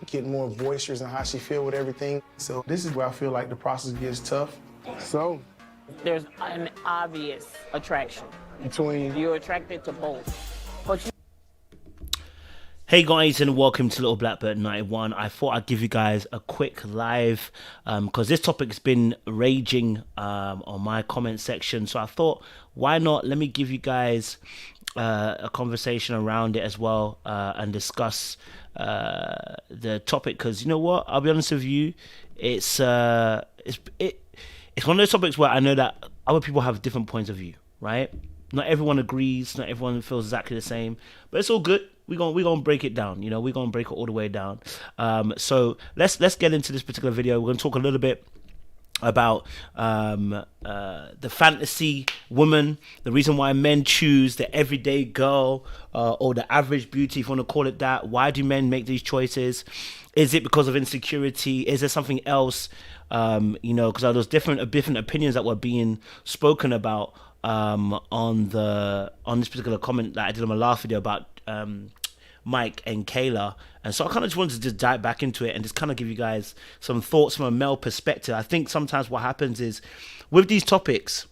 get more boisterous and how she feel with everything. So this is where I feel like the process gets tough. So There's an obvious attraction. between You're attracted to both. But you Hey guys, and welcome to Little Blackbird 91. I thought I'd give you guys a quick live because this topic's been raging on my comment section. So I thought, why not? Let me give you guys a conversation around it as well and discuss the topic. Because you know what? I'll be honest with you, it's one of those topics where I know that other people have different points of view, right? Not everyone agrees, not everyone feels exactly the same, but it's all good. We're gonna break it down, you know, we're gonna break it all the way down. So let's get into this particular video. We're gonna talk a little bit about the fantasy woman, the reason why men choose the everyday girl or the average beauty, if you want to call it that. Why do men make these choices? Is it because of insecurity? Is there something else? You know, because there's different opinions that were being spoken about on this particular comment that I did on my last video about Mike and Kayla. And so I kind of just wanted to just dive back into it and just kind of give you guys some thoughts from a male perspective. I think sometimes what happens is with these topics,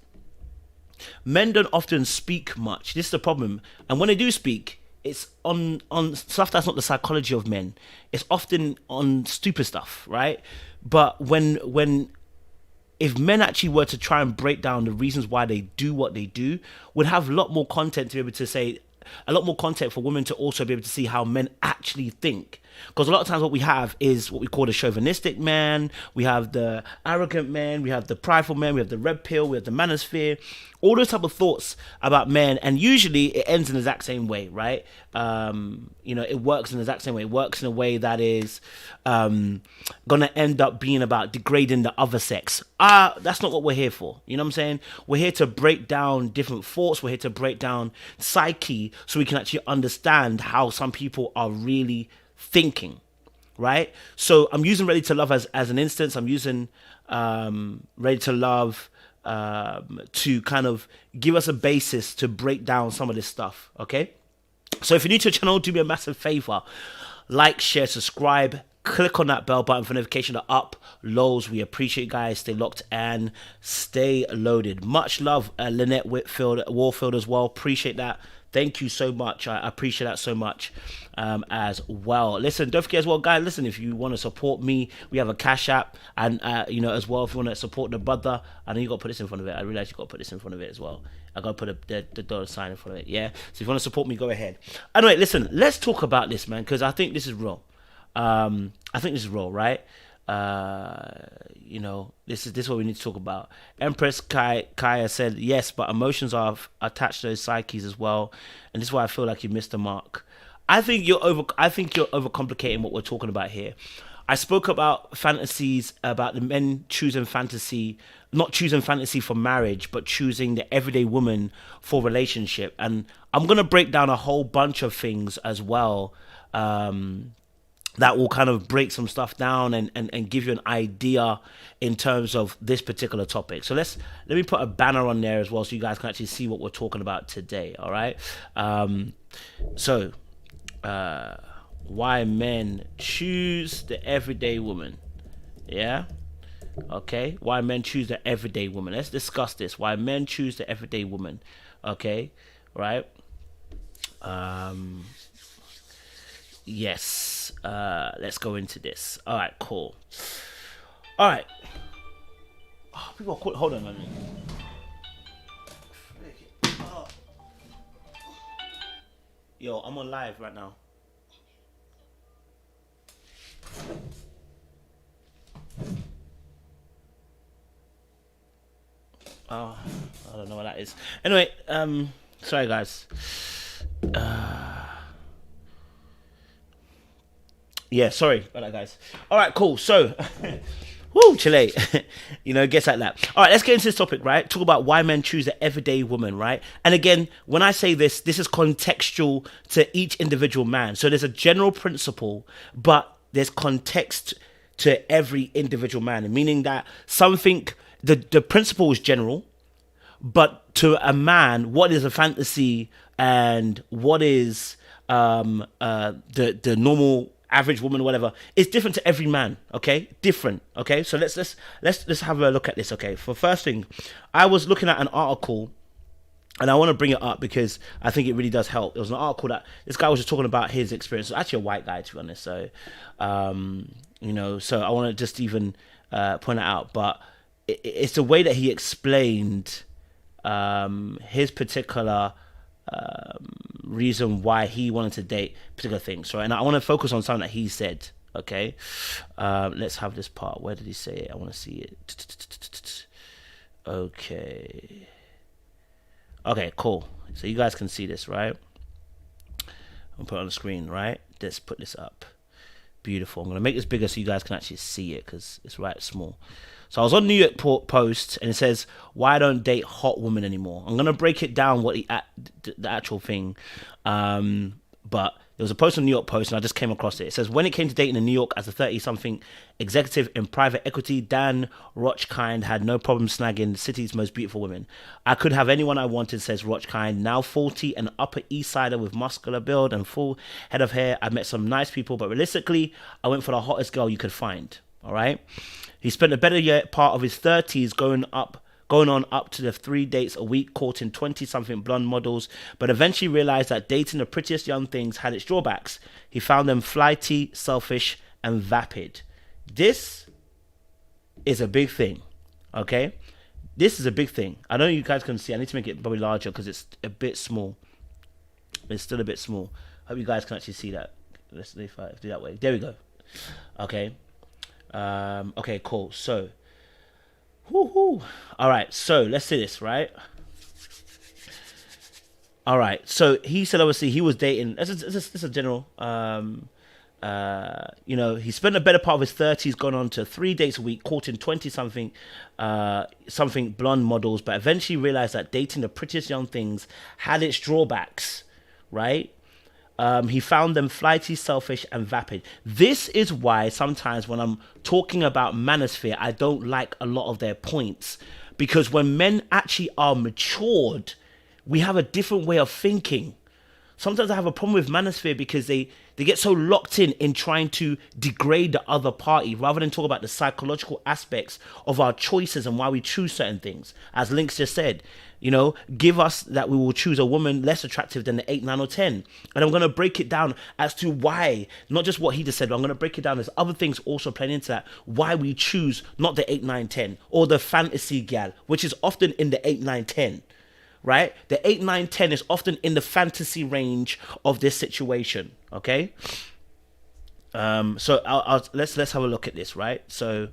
men don't often speak much. This is the problem. And when they do speak, it's on stuff that's not the psychology of men. It's often on stupid stuff, right? But if men actually were to try and break down the reasons why they do what they do, would have a lot more content to be able to say, a lot more content for women to also be able to see how men actually think. Because a lot of times what we have is what we call the chauvinistic man, we have the arrogant man, we have the prideful man, we have the red pill, we have the manosphere, all those type of thoughts about men, and usually it ends in the exact same way, right? You know, it works in the exact same way. It works in a way that is gonna end up being about degrading the other sex. That's not what we're here for. You know what I'm saying? We're here to break down different thoughts. We're here to break down psyche so we can actually understand how some people are really thinking, right? So I'm using Ready to Love as an instance. I'm using Ready to Love to kind of give us a basis to break down some of this stuff, okay? So if you're new to the channel, do me a massive favor. Like, share, subscribe. Click on that bell button for notification of uploads. We appreciate you guys. Stay locked and stay loaded. Much love, Lynette Warfield as well. Appreciate that. Thank you so much. I appreciate that so much as well. Listen, don't forget as well, guys, listen, if you want to support me, we have a Cash App. And, you know, as well, if you want to support the brother, I know you got to put this in front of it. I realize you got to put this in front of it as well. I got to put the dollar sign in front of it, yeah? So if you want to support me, go ahead. Anyway, listen, let's talk about this, man, because I think this is real. I think this is real, right? You know, this is what we need to talk about. Empress Kaya said yes, but emotions are attached to those psyches as well, and this is why I feel like you missed the mark. I think you're overcomplicating what we're talking about here. I spoke about fantasies, about the men choosing fantasy, not choosing fantasy for marriage, but choosing the everyday woman for relationship, and I'm gonna break down a whole bunch of things as well. That will kind of break some stuff down and give you an idea in terms of this particular topic. So let me put a banner on there as well so you guys can actually see what we're talking about today, all right? Why men choose the everyday woman, yeah? Okay, why men choose the everyday woman. Let's discuss this. Why men choose the everyday woman, okay? Right? Yes, let's go into this. All right, cool. All right. Oh, people are cool. Hold on a minute. Oh. Yo, I'm on live right now. Oh, I don't know what that is. Anyway, sorry guys. Yeah, sorry about that, guys. All right, cool. So, woo, Chile. You know, it gets like that. All right, let's get into this topic, right? Talk about why men choose the everyday woman, right? And again, when I say this is contextual to each individual man. So there's a general principle, but there's context to every individual man, meaning that something, the principle is general, but to a man, what is a fantasy and what is the normal average woman, whatever, it's different to every man. Okay, different. Okay, so let's have a look at this. Okay, for first thing, I was looking at an article. And I want to bring it up because I think it really does help. It was an article that this guy was just talking about his experience. It was actually a white guy, to be honest. So, so I want to just even point it out. But it's the way that he explained his particular reason why he wanted to date particular things, right? And I want to focus on something that he said. Okay, let's have this part. Where did he say it? I want to see it. Okay, cool. So you guys can see this, right? I'll put it on the screen, right? Let's put this up. Beautiful. I'm going to make this bigger so you guys can actually see it because it's right small. So I was on New York Post and it says, why I don't date hot women anymore. I'm going to break it down what the actual thing. But there was a post on New York Post and I just came across it. It says, when it came to dating in New York as a 30-something executive in private equity, Dan Rochkind had no problem snagging the city's most beautiful women. I could have anyone I wanted, says Rochkind, now 40, an Upper East Sider with muscular build and full head of hair. I met some nice people, but realistically, I went for the hottest girl you could find. All right. He spent a better part of his 30s going on up to the 3 dates a week, courting 20-something blonde models, but eventually realized that dating the prettiest young things had its drawbacks. He found them flighty, selfish, and vapid. This is a big thing, okay? This is a big thing. I know you guys can see. I need to make it probably larger because it's a bit small. It's still a bit small. Hope you guys can actually see that. Let's do that way. There we go. Okay. Okay, cool. So, all right, so let's see this, right? All right, so he said obviously he was dating. This is a general. He spent a better part of his 30s going on to 3 dates a week, courting 20-something something blonde models, but eventually realized that dating the prettiest young things had its drawbacks, right? He found them flighty, selfish, and vapid. This is why sometimes when I'm talking about manosphere, I don't like a lot of their points. Because when men actually are matured, we have a different way of thinking. Sometimes I have a problem with manosphere because they get so locked in trying to degrade the other party rather than talk about the psychological aspects of our choices and why we choose certain things. As Links just said, give us that we will choose a woman less attractive than the 8, 9, or 10. And I'm going to break it down as to why, not just what he just said, but I'm going to break it down. There's other things also playing into that, why we choose not the 8, 9, 10 or the fantasy gal, which is often in the 8, 9, 10. Right? The 8, 9, 10 is often in the fantasy range of this situation. Okay. So let's have a look at this, right? So,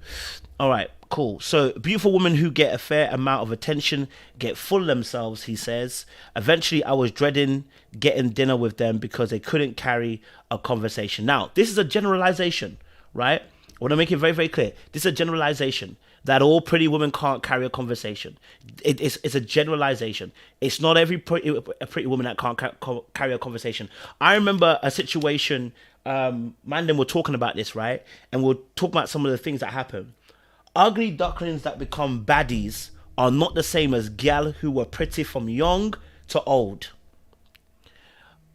all right, cool. So beautiful women who get a fair amount of attention get full of themselves, he says. Eventually, I was dreading getting dinner with them because they couldn't carry a conversation. Now, this is a generalization, right? I want to make it very, very clear. This is a generalization. That all pretty women can't carry a conversation. It's a generalization. It's not every pretty woman that can't carry a conversation. I remember a situation, Mandan were talking about this, right? And we'll talk about some of the things that happen. Ugly ducklings that become baddies are not the same as gal who were pretty from young to old.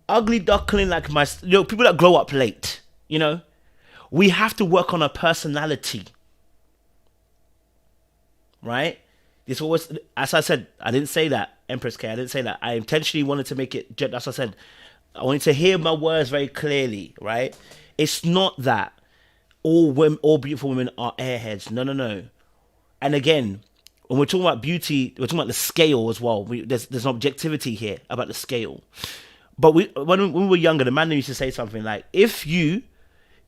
Ugly duckling like people that grow up late, we have to work on a personality. Right? This always, as I said, I didn't say that, Empress K. I didn't say that. I intentionally wanted to make it, as I said, I wanted to hear my words very clearly, right? It's not that all beautiful women are airheads. No. And again, when we're talking about beauty, we're talking about the scale as well. There's an objectivity here about the scale. But when we were younger, the man used to say something like, if you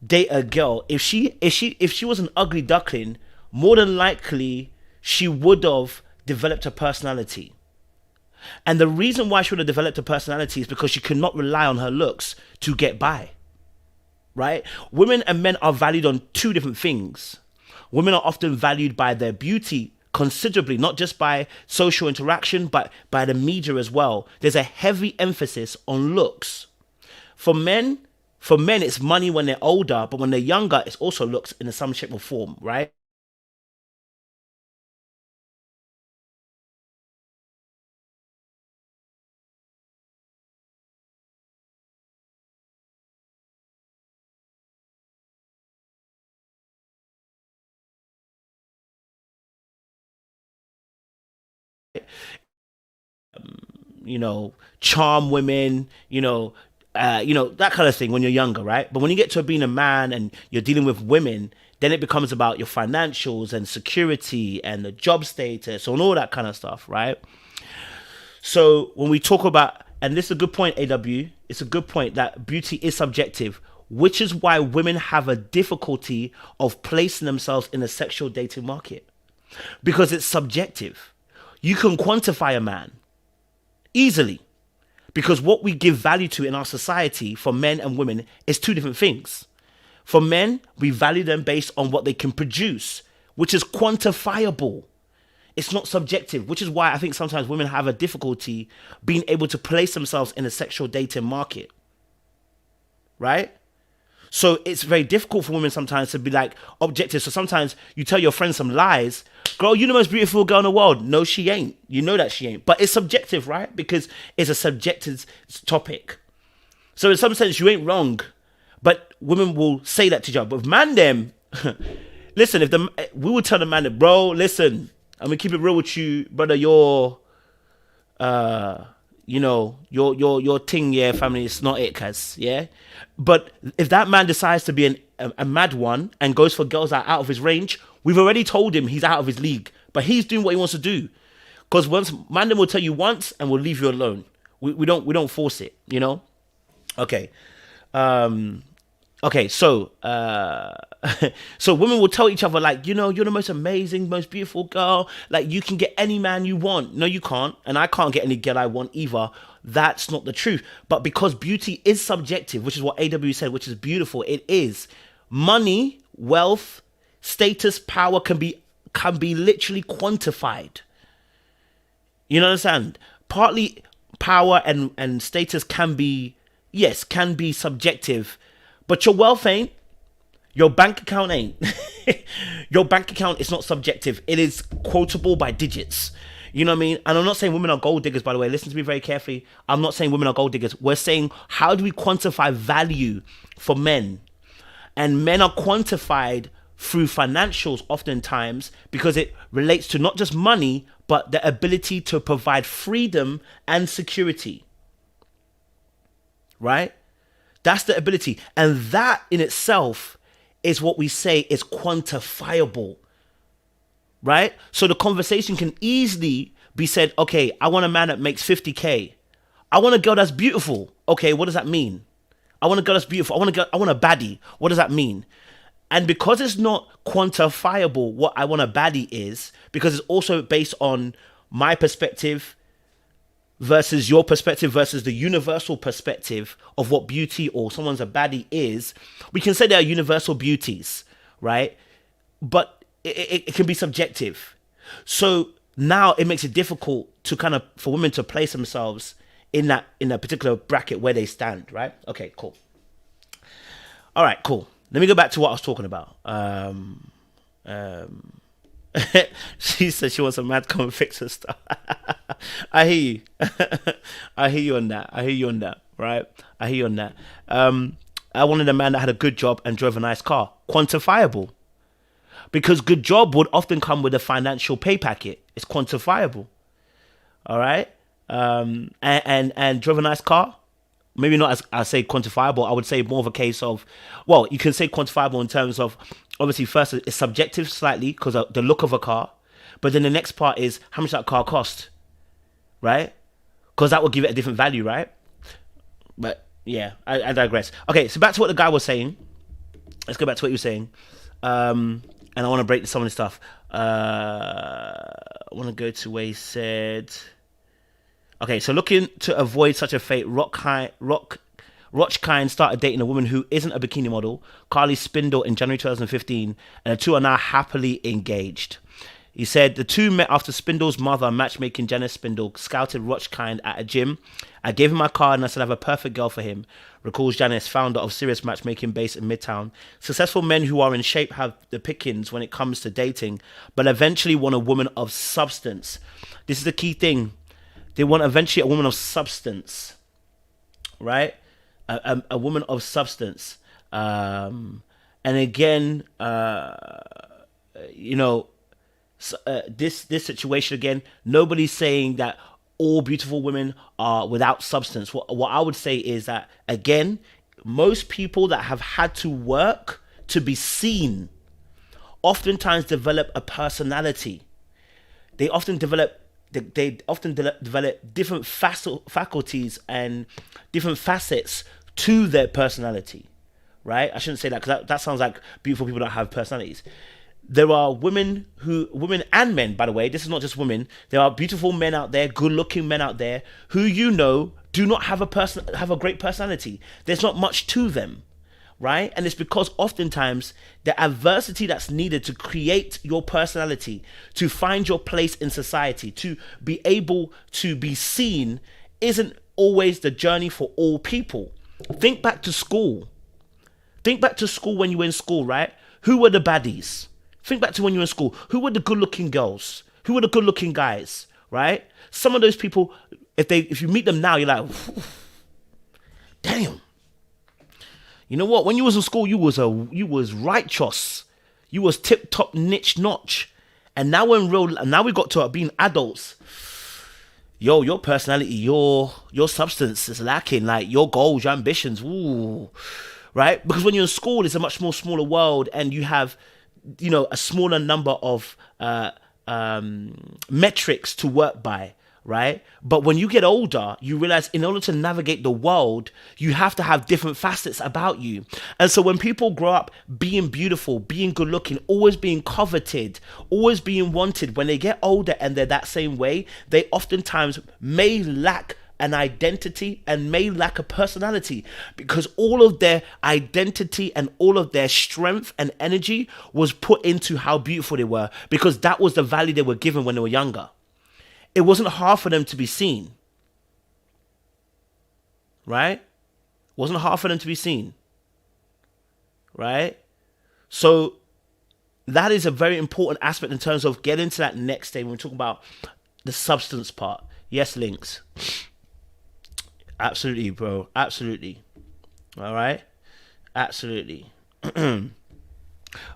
date a girl, if she was an ugly duckling, more than likely she would have developed a personality. And the reason why she would have developed a personality is because she could not rely on her looks to get by. Right? Women and men are valued on two different things. Women are often valued by their beauty considerably, not just by social interaction, but by the media as well. There's a heavy emphasis on looks. For men, it's money when they're older, but when they're younger, it's also looks in some shape or form, right? charm women, that kind of thing when you're younger, right? But when you get to being a man and you're dealing with women, then it becomes about your financials and security and the job status and all that kind of stuff, right? So when we talk about, and this is a good point, AW, it's a good point that beauty is subjective, which is why women have a difficulty of placing themselves in a sexual dating market, because it's subjective. You can quantify a man easily, because what we give value to in our society for men and women is two different things. For men, we value them based on what they can produce, which is quantifiable. It's not subjective, which is why I think sometimes women have a difficulty being able to place themselves in a sexual dating market, right? So it's very difficult for women sometimes to be like objective. So sometimes you tell your friends some lies. Girl, you're the most beautiful girl in the world. No, she ain't. You know that she ain't. But it's subjective, right? Because it's a subjective topic. So in some sense, you ain't wrong. But women will say that to each other. But man, them, listen, we would tell the man that, bro, listen, I'm gonna keep it real with you, brother. Your thing, yeah, family, it's not it, cuz, yeah. But if that man decides to be a mad one and goes for girls that are out of his range, we've already told him he's out of his league. But he's doing what he wants to do, because once man will tell you once and we'll leave you alone. We don't force it, Okay. Okay, so so women will tell each other, like, you're the most amazing, most beautiful girl. Like, you can get any man you want. No, you can't. And I can't get any girl I want either. That's not the truth. But because beauty is subjective, which is what AW said, which is beautiful, it is. Money, wealth, status, power can be literally quantified. You understand? Partly power and status can be subjective. But your wealth ain't. Your bank account ain't. Your bank account is not subjective. It is quotable by digits. You know what I mean? And I'm not saying women are gold diggers, by the way. Listen to me very carefully. I'm not saying women are gold diggers. We're saying, how do we quantify value for men? And men are quantified through financials oftentimes, because it relates to not just money, but the ability to provide freedom and security. Right? That's the ability. And that in itself is what we say is quantifiable, right? So the conversation can easily be said, okay, I want a man that makes 50K. I want a girl that's beautiful. Okay, what does that mean? I want a girl that's beautiful. I want a baddie. What does that mean? And because it's not quantifiable what I want a baddie is, because it's also based on my perspective versus your perspective versus the universal perspective of what beauty or someone's a baddie is, we can say they are universal beauties, right? But it can be subjective. So now it makes it difficult to for women to place themselves in a particular bracket where they stand, right? Okay, cool. All right, cool. Let me go back to what I was talking about. She said she wants a man to come and fix her stuff. I hear you. I hear you on that. Right? I hear you on that. I wanted a man that had a good job and drove a nice car. Quantifiable. Because good job would often come with a financial pay packet. It's quantifiable. All right? And drove a nice car. Maybe not as I say quantifiable. I would say more of a case of, well, you can say quantifiable in terms of, obviously, first, it's subjective slightly because of the look of a car. But then the next part is how much that car cost, right? Because that will give it a different value, right? But yeah, I digress. Okay, so back to what the guy was saying. Let's go back to what he was saying. And I want to break some of this stuff. I want to go to where he said... Okay, so looking to avoid such a fate, Rochkind started dating a woman who isn't a bikini model, Carly Spindle, in January 2015, and the two are now happily engaged. He said the two met after Spindle's mother, matchmaking Janice Spindle, scouted Rochkind at a gym. I gave him my card and I said I have a perfect girl for him, recalls Janice, founder of Serious Matchmaking based in Midtown. Successful men who are in shape have the pickings when it comes to dating, but eventually want a woman of substance. This is the key thing. They want eventually a woman of substance, right? A woman of substance. And again, this situation again, nobody's saying that, all beautiful women are without substance. What I would say is that, again, most people that have had to work to be seen oftentimes develop a personality. They often develop different faculties and different facets to their personality, right? I shouldn't say that, because that sounds like beautiful people don't have personalities. There are women and men, by the way, this is not just women. There are beautiful men out there, good-looking men out there who do not have a great personality. There's not much to them, right? And it's because oftentimes the adversity that's needed to create your personality, to find your place in society, to be able to be seen, isn't always the journey for all people. Think back to school. Think back to school when you were in school, right? Who were the baddies? Think back to when you were in school. Who were the good-looking girls? Who were the good-looking guys, right? Some of those people, if you meet them now, you're like, damn. You know what? When you was in school, you was righteous. You was tip-top niche notch. And now now we got to being adults. Yo, your personality, your substance is lacking. Like your goals, your ambitions, ooh, right? Because when you're in school, it's a much more smaller world, and you have, a smaller number of metrics to work by, right? But when you get older, you realize in order to navigate the world, you have to have different facets about you. And so when people grow up being beautiful, being good looking, always being coveted, always being wanted, when they get older and they're that same way, they oftentimes may lack an identity and may lack a personality, because all of their identity and all of their strength and energy was put into how beautiful they were, because that was the value they were given when they were younger. It wasn't hard for them to be seen, right? It wasn't hard for them to be seen, right? So that is a very important aspect in terms of getting to that next stage when we're talking about the substance part. Yes, Links. Absolutely, bro. Absolutely. All right. Absolutely.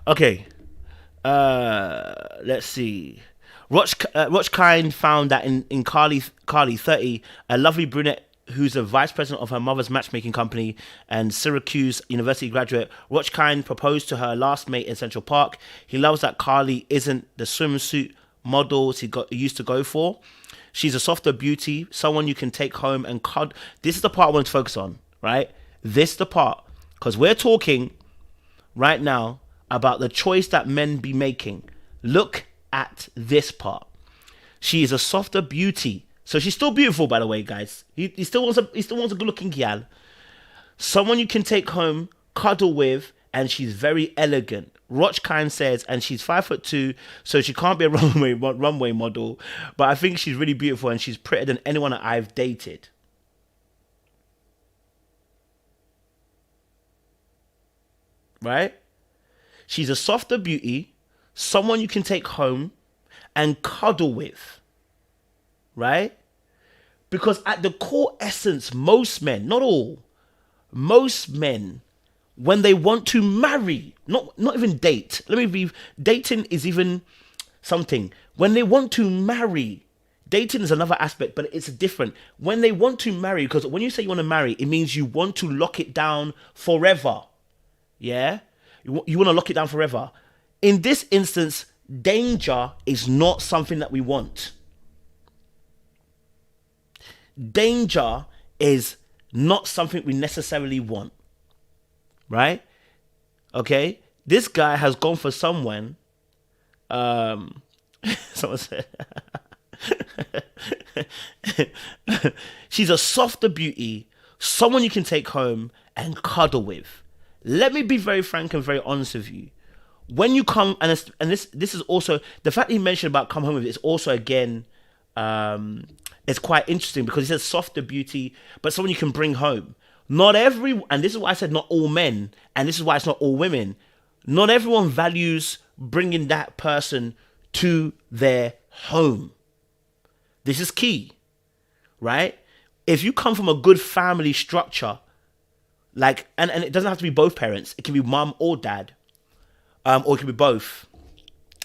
Okay. Let's see. Rochkind found that in Carly 30, a lovely brunette who's a vice president of her mother's matchmaking company and Syracuse University graduate. Rochkind proposed to her last mate in Central Park. He loves that Carly isn't the swimsuit models he used to go for. She's a softer beauty, someone you can take home and cuddle. This is the part I want to focus on, right? This is the part, because we're talking right now about the choice that men be making. Look at this part. She is a softer beauty. So she's still beautiful, by the way, guys. He still wants a good-looking gal. Someone you can take home, cuddle with, and she's very elegant. Rochkind says, and she's 5'2", so she can't be a runway model, but I think she's really beautiful and she's prettier than anyone that I've dated. Right? She's a softer beauty, someone you can take home and cuddle with. Right? Because at the core essence, most men, not all, most men, when they want to marry, not even date. Dating is even something. When they want to marry, dating is another aspect, but it's different. When they want to marry, because when you say you want to marry, it means you want to lock it down forever. Yeah? You want to lock it down forever. In this instance, danger is not something that we want. Danger is not something we necessarily want. Right? Okay? This guy has gone for someone. Someone said. She's a softer beauty, someone you can take home and cuddle with. Let me be very frank and very honest with you. When you come, and this is also, the fact he mentioned about come home with is also, again, it's quite interesting, because he says softer beauty, but someone you can bring home. And this is why I said not all men, and this is why it's not all women. Not everyone values bringing that person to their home. This is key, right? If you come from a good family structure, like, and it doesn't have to be both parents. It can be mum or dad, or it can be both,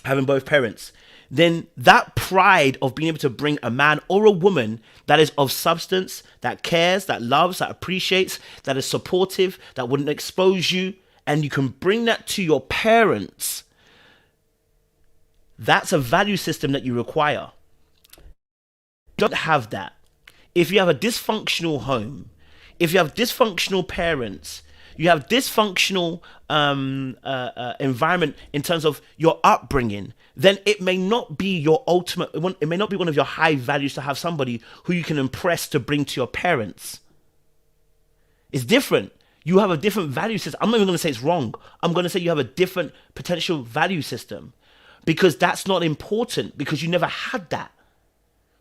having both parents. then that pride of being able to bring a man or a woman that is of substance, that cares, that loves, that appreciates, that is supportive, that wouldn't expose you, and you can bring that to your parents, that's a value system that you require. Don't have that. If you have a dysfunctional home, if you have dysfunctional parents, you have dysfunctional environment in terms of your upbringing, then it may not be your ultimate, it may not be one of your high values to have somebody who you can impress to bring to your parents. It's different. You have a different value system. I'm not even going to say it's wrong. I'm going to say you have a different potential value system, because that's not important, because you never had that.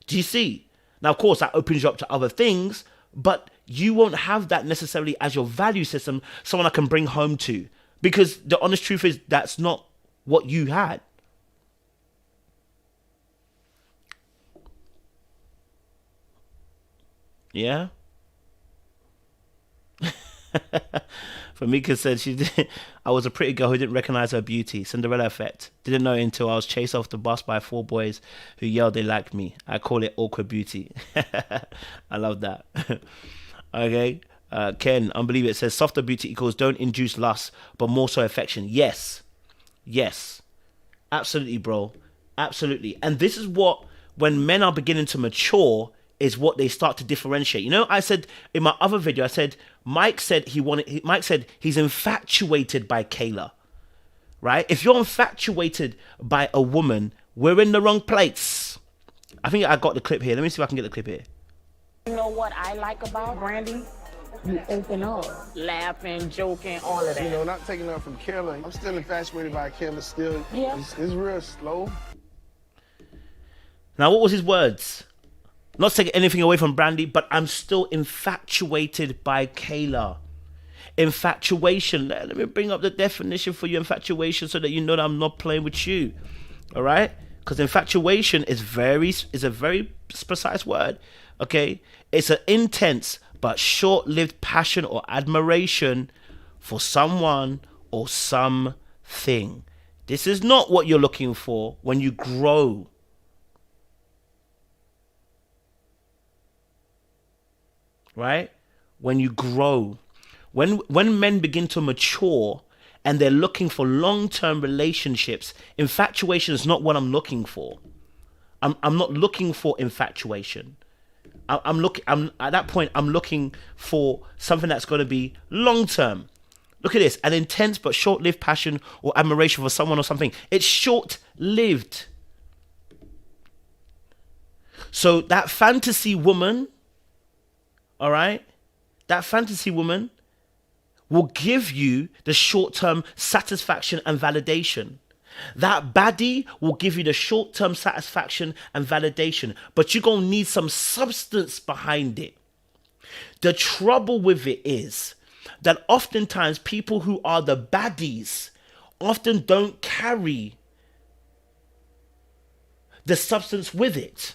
Do you see? Now, of course, that opens you up to other things, but you won't have that necessarily as your value system, someone I can bring home to, because the honest truth is that's not what you had. Yeah. Famika said I was a pretty girl who didn't recognize her beauty. Cinderella effect. Didn't know until I was chased off the bus by 4 boys who yelled they liked me. I call it awkward beauty. I love that. Okay. Ken, unbelievable. It says softer beauty equals don't induce lust, but more so affection. Yes. Yes. Absolutely, bro. Absolutely. And this is what, when men are beginning to mature, is what they start to differentiate. You know, I said in my other video, I said, Mike said he's infatuated by Kayla, right? If you're infatuated by a woman, we're in the wrong place. I think I got the clip here. Let me see if I can get the clip here. You know what I like about Brandy? You open up, laughing, joking, all of that. You know, not taking up from Kayla. I'm still infatuated by Kayla still. Yeah. It's real slow. Now, what was his words? Not taking anything away from Brandy, but I'm still infatuated by Kayla. Infatuation. Let me bring up the definition for you, infatuation, so that you know that I'm not playing with you. All right? Because infatuation is a very precise word. Okay? It's an intense but short-lived passion or admiration for someone or something. This is not what you're looking for when you grow. Right? When you grow, when men begin to mature and they're looking for long-term relationships, infatuation is not what I'm looking for. I'm not looking for infatuation. I'm at that point, I'm looking for something that's going to be long-term. Look at this, an intense but short-lived passion or admiration for someone or something. It's short-lived. So that fantasy woman, all right, that fantasy woman will give you the short-term satisfaction and validation. That baddie will give you the short-term satisfaction and validation, but you're going to need some substance behind it. The trouble with it is that oftentimes people who are the baddies often don't carry the substance with it.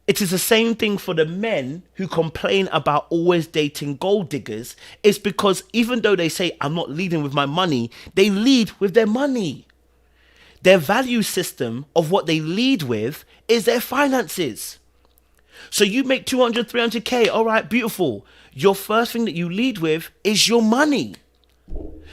It is the same thing for the men who complain about always dating gold diggers. It's because even though they say, I'm not leading with my money, they lead with their money. Their value system of what they lead with is their finances. So you make 200, 300K. All right, beautiful. Your first thing that you lead with is your money.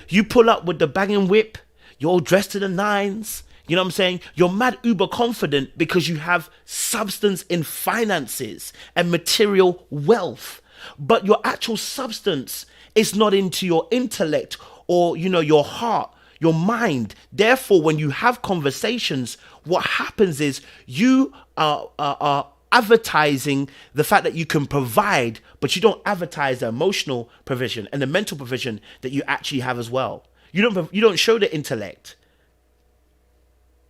You pull up with the banging whip. You're all dressed to the nines. You know what I'm saying? You're mad uber confident because you have substance in finances and material wealth. But your actual substance is not into your intellect or, you know, your heart, your mind. Therefore, when you have conversations, what happens is you are advertising the fact that you can provide, but you don't advertise the emotional provision and the mental provision that you actually have as well. You don't show the intellect.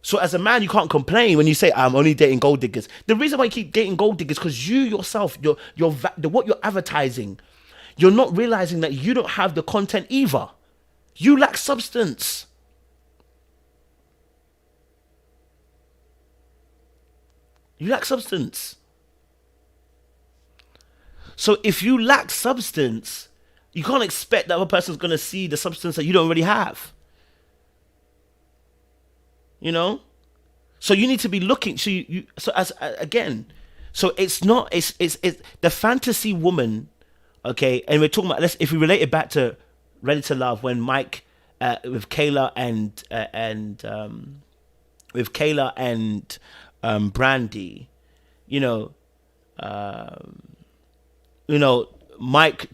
So as a man, you can't complain when you say, I'm only dating gold diggers. The reason why you keep dating gold diggers is because you yourself, what you're advertising, you're not realizing that you don't have the content either. You lack substance. You lack substance. So if you lack substance, you can't expect the other person's going to see the substance that you don't already have. You know? So you need to be looking. So so as again, so it's not. It's the fantasy woman. Okay, and we're talking about. If we relate it back to Ready to Love, when Mike with Kayla and Brandy, Mike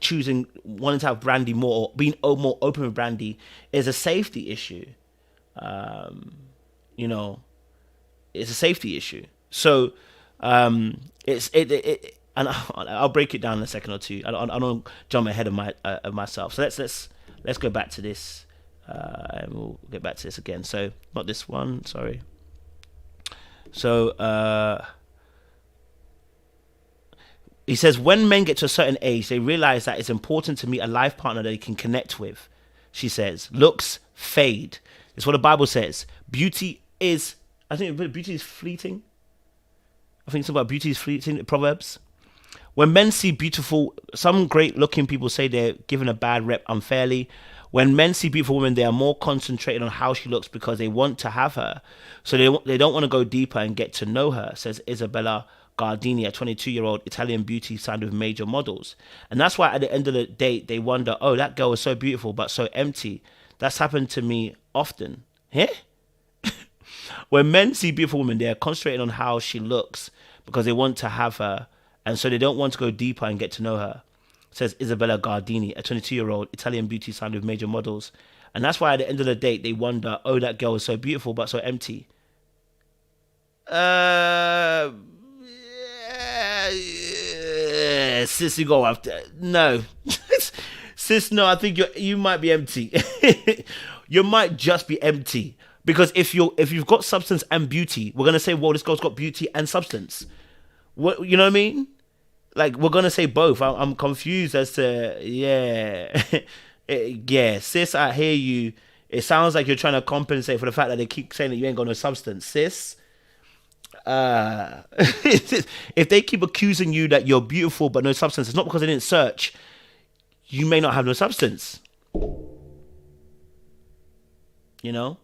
wanting to have Brandy more, or being more open with Brandy, is a safety issue. It's a safety issue. So and I'll break it down in a second or two. I don't jump ahead of myself. So let's go back to this, and we'll get back to this again. So not this one, sorry. So he says, when men get to a certain age, they realize that it's important to meet a life partner that they can connect with. She says, looks fade. It's what the Bible says. Beauty is fleeting. I think it's about beauty is fleeting, Proverbs. When men see beautiful, some great looking people say they're given a bad rep unfairly. When men see beautiful women, they are more concentrated on how she looks because they want to have her. So they don't want to go deeper and get to know her, says Isabella Gardini, a 22-year-old Italian beauty signed with major models. And that's why at the end of the date, they wonder, oh, that girl is so beautiful but so empty. That's happened to me often. Yeah? When men see beautiful women, they are concentrating on how she looks because they want to have her, and so they don't want to go deeper and get to know her, says Isabella Gardini, a 22-year-old Italian beauty signed with major models. And that's why at the end of the date, they wonder, oh, that girl is so beautiful but so empty. Sis, you go after. No. Sis, no, I think you might be empty. You might just be empty. Because if you've got substance and beauty, we're gonna say, well, this girl's got beauty and substance. What, you know what I mean? Like, we're gonna say both. I'm confused as to yeah, sis. I hear you. It sounds like you're trying to compensate for the fact that they keep saying that you ain't got no substance, sis. If they keep accusing you that you're beautiful but no substance, it's not because they didn't search. You may not have no substance. You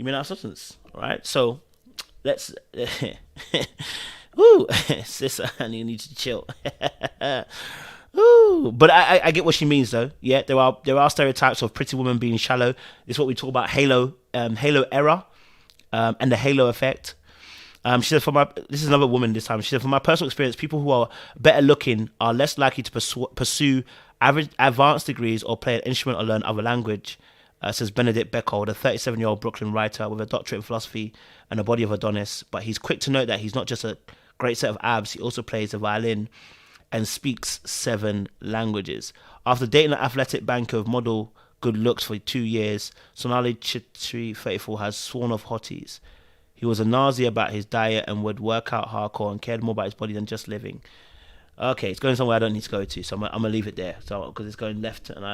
may not have substance, right? So let's woo, sis, you need to chill. Ooh, but I get what she means though. Yeah, there are stereotypes of pretty women being shallow. It's what we talk about, halo era, and the halo effect. She said, this is another woman this time. She said, from my personal experience, people who are better looking are less likely to pursue advanced degrees or play an instrument or learn other language. Says Benedict Beckold, a 37-year-old Brooklyn writer with a doctorate in philosophy and a body of Adonis. But he's quick to note that he's not just a great set of abs, he also plays the violin and speaks 7 languages. After dating an athletic banker of model good looks for 2 years, Sonali Chitri, 34, has sworn off hotties. He was a Nazi about his diet and would work out hardcore and cared more about his body than just living. Okay, it's going somewhere I don't need to go to, so I'm going to leave it there. So because it's going left, and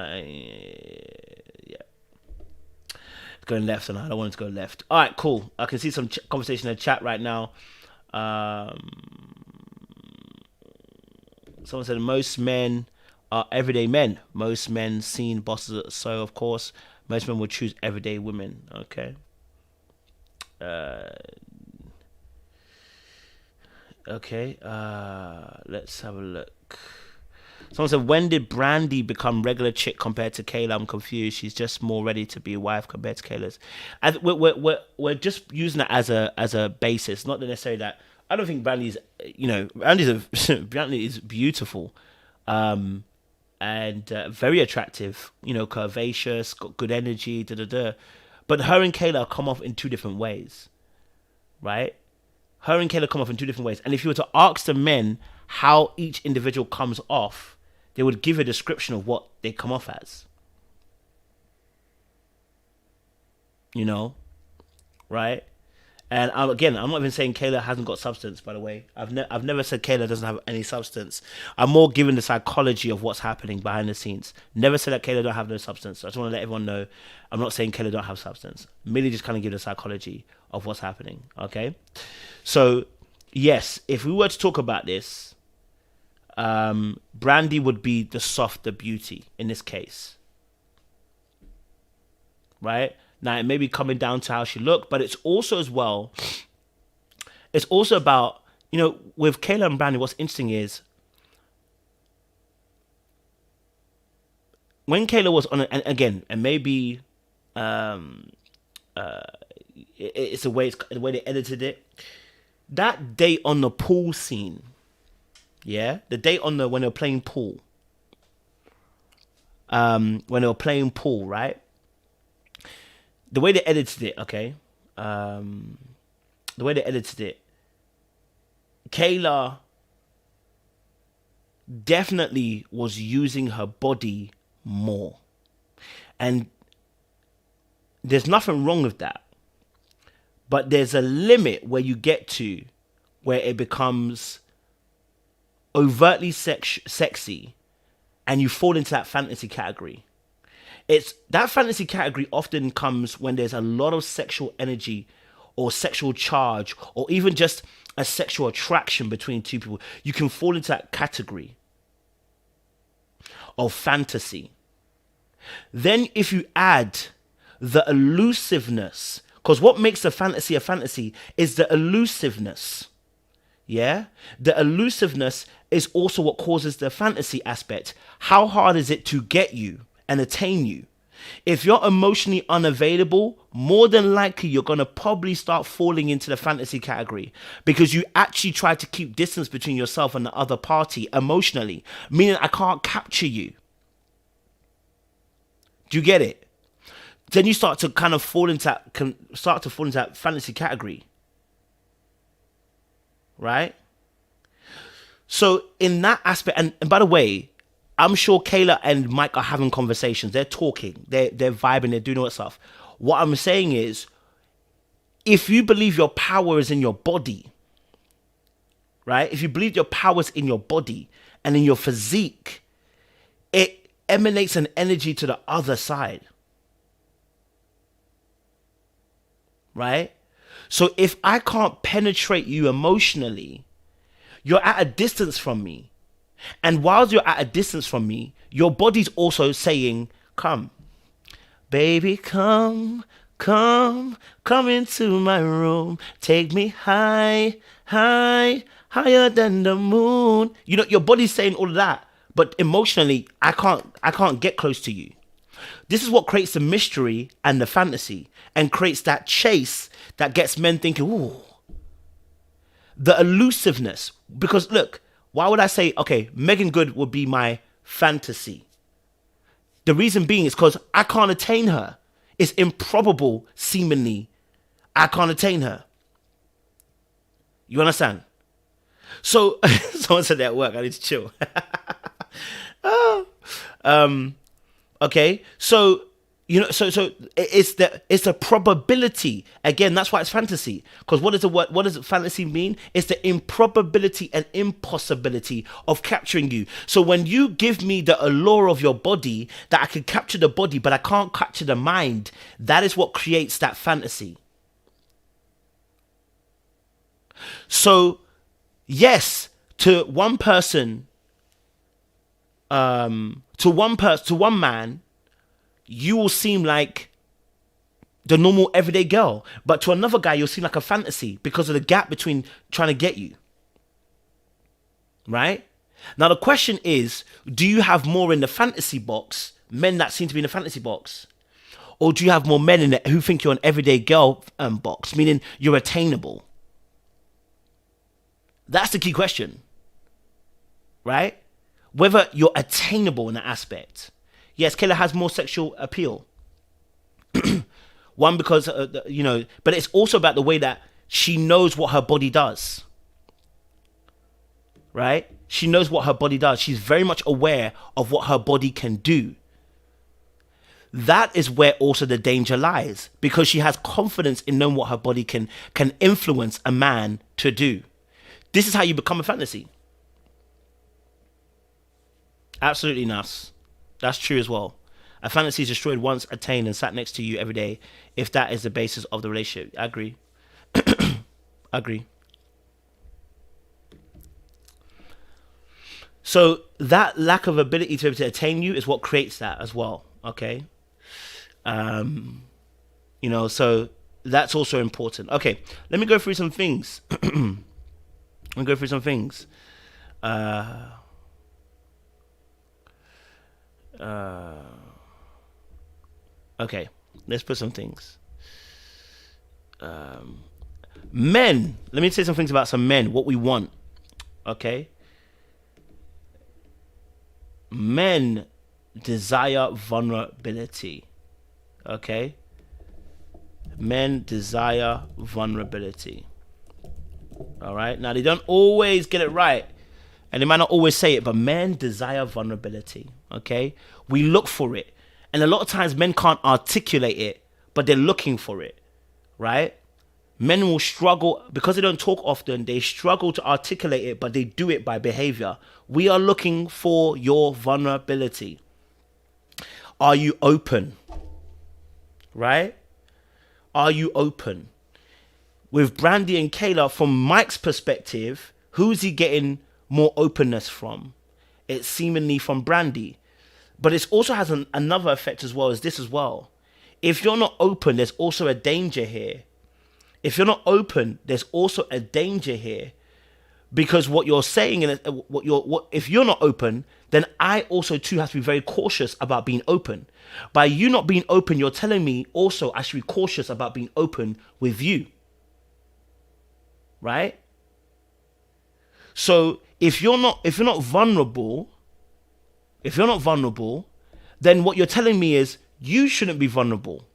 it's going left, and I don't want it to go left. All right, cool. I can see some conversation in the chat right now. Someone said most men are everyday men. Most men seen bosses, so of course most men would choose everyday women. Okay. Let's have a look. Someone said, when did Brandy become regular chick compared to Kayla? I'm confused. She's just more ready to be a wife compared to Kayla's. We're just using that as a basis, not necessarily that. I don't think Brandy is beautiful, and very attractive. Curvaceous, got good energy. But her and Kayla come off in 2 different ways, right? Her and Kayla come off in 2 different ways. And if you were to ask the men how each individual comes off, they would give a description of what they come off as. Right? And again, I'm not even saying Kayla hasn't got substance, by the way. I've never said Kayla doesn't have any substance. I'm more giving the psychology of what's happening behind the scenes. Never said that Kayla don't have no substance. So I just want to let everyone know I'm not saying Kayla don't have substance. Merely just kind of give the psychology of what's happening, okay? So, yes, if we were to talk about this, Brandy would be the softer beauty in this case. Right? Now, it may be coming down to how she looked, but it's also as well, it's also about, you know, with Kayla and Brandy, what's interesting is when Kayla was on, and again, and maybe it's the way they edited it. That date on the pool scene, yeah, the date on when they were playing pool, right? The way they edited it, okay, the way they edited it, Kayla definitely was using her body more, and there's nothing wrong with that. But there's a limit where you get to where it becomes overtly sexy and you fall into that fantasy category. It's that fantasy category often comes when there's a lot of sexual energy or sexual charge or even just a sexual attraction between two people. You can fall into that category of fantasy. Then if you add the elusiveness, because what makes a fantasy is the elusiveness. Yeah? The elusiveness is also what causes the fantasy aspect. How hard is it to get you and attain you? If you're emotionally unavailable, more than likely you're going to probably start falling into the fantasy category because you actually try to keep distance between yourself and the other party emotionally, meaning I can't capture you. Do you get it? Then you start to kind of fall into that fantasy category, right? So in that aspect, and by the way, I'm sure Kayla and Mike are having conversations. They're talking, they're vibing, they're doing all that stuff. What I'm saying is, if you believe your power is in your body, right? If you believe your power is in your body and in your physique, it emanates an energy to the other side. Right? So if I can't penetrate you emotionally, you're at a distance from me. And while you're at a distance from me, your body's also saying, come. Baby, come into my room. Take me high, higher than the moon. You know, your body's saying all of that. But emotionally, I can't get close to you. This is what creates the mystery and the fantasy and creates that chase that gets men thinking, ooh. The elusiveness. Because look, why would I say, okay, Megan Good would be my fantasy? The reason being is because I can't attain her. It's improbable, seemingly, I can't attain her. You understand? So, someone said that at work, I need to chill. Okay, so you know, so it's the probability. Again, that's why it's fantasy. Because what does fantasy mean? It's the improbability and impossibility of capturing you. So when you give me the allure of your body, that I can capture the body, but I can't capture the mind, that is what creates that fantasy. So, yes, to one person, to one man, you will seem like the normal everyday girl, but to another guy, you'll seem like a fantasy because of the gap between trying to get you. Right? Now, the question is, do you have more in the fantasy box, men that seem to be in the fantasy box? Or do you have more men in it who think you're an everyday girl box, meaning you're attainable? That's the key question. Right? Whether you're attainable in that aspect. Yes, Kayla has more sexual appeal. One, because, you know, but it's also about the way that she knows what her body does. Right? She knows what her body does. She's very much aware of what her body can do. That is where also the danger lies, because she has confidence in knowing what her body can influence a man to do. This is how you become a fantasy. Absolutely, Nas. That's true as well. A fantasy is destroyed once attained and sat next to you every day, if that is the basis of the relationship. I agree. Agree. So that lack of ability to be able to attain you is what creates that as well. Okay. You know, so that's also important. Okay, let me go through some things. Let me go through some things. Okay, let's put some things. Men, let me say some things about some men, what we want. Okay, men desire vulnerability. Okay, men desire vulnerability. All right, now they don't always get it right, and they might not always say it, but men desire vulnerability. Okay, we look for it, and a lot of times men can't articulate it, but they're looking for it. Right? Men will struggle because they don't talk often. They struggle to articulate it, but they do it by behavior. We are looking for your vulnerability. Are you open? Right? Are you open? With Brandy and Kayla, from Mike's perspective, who's he getting more openness from? It's seemingly from Brandy. But it also has another effect as well as this as well. If you're not open, there's also a danger here. If you're not open, there's also a danger here, because what you're saying and if you're not open, then I also too have to be very cautious about being open. By you not being open, you're telling me also I should be cautious about being open with you. Right? So if you're not vulnerable, then what you're telling me is you shouldn't be vulnerable.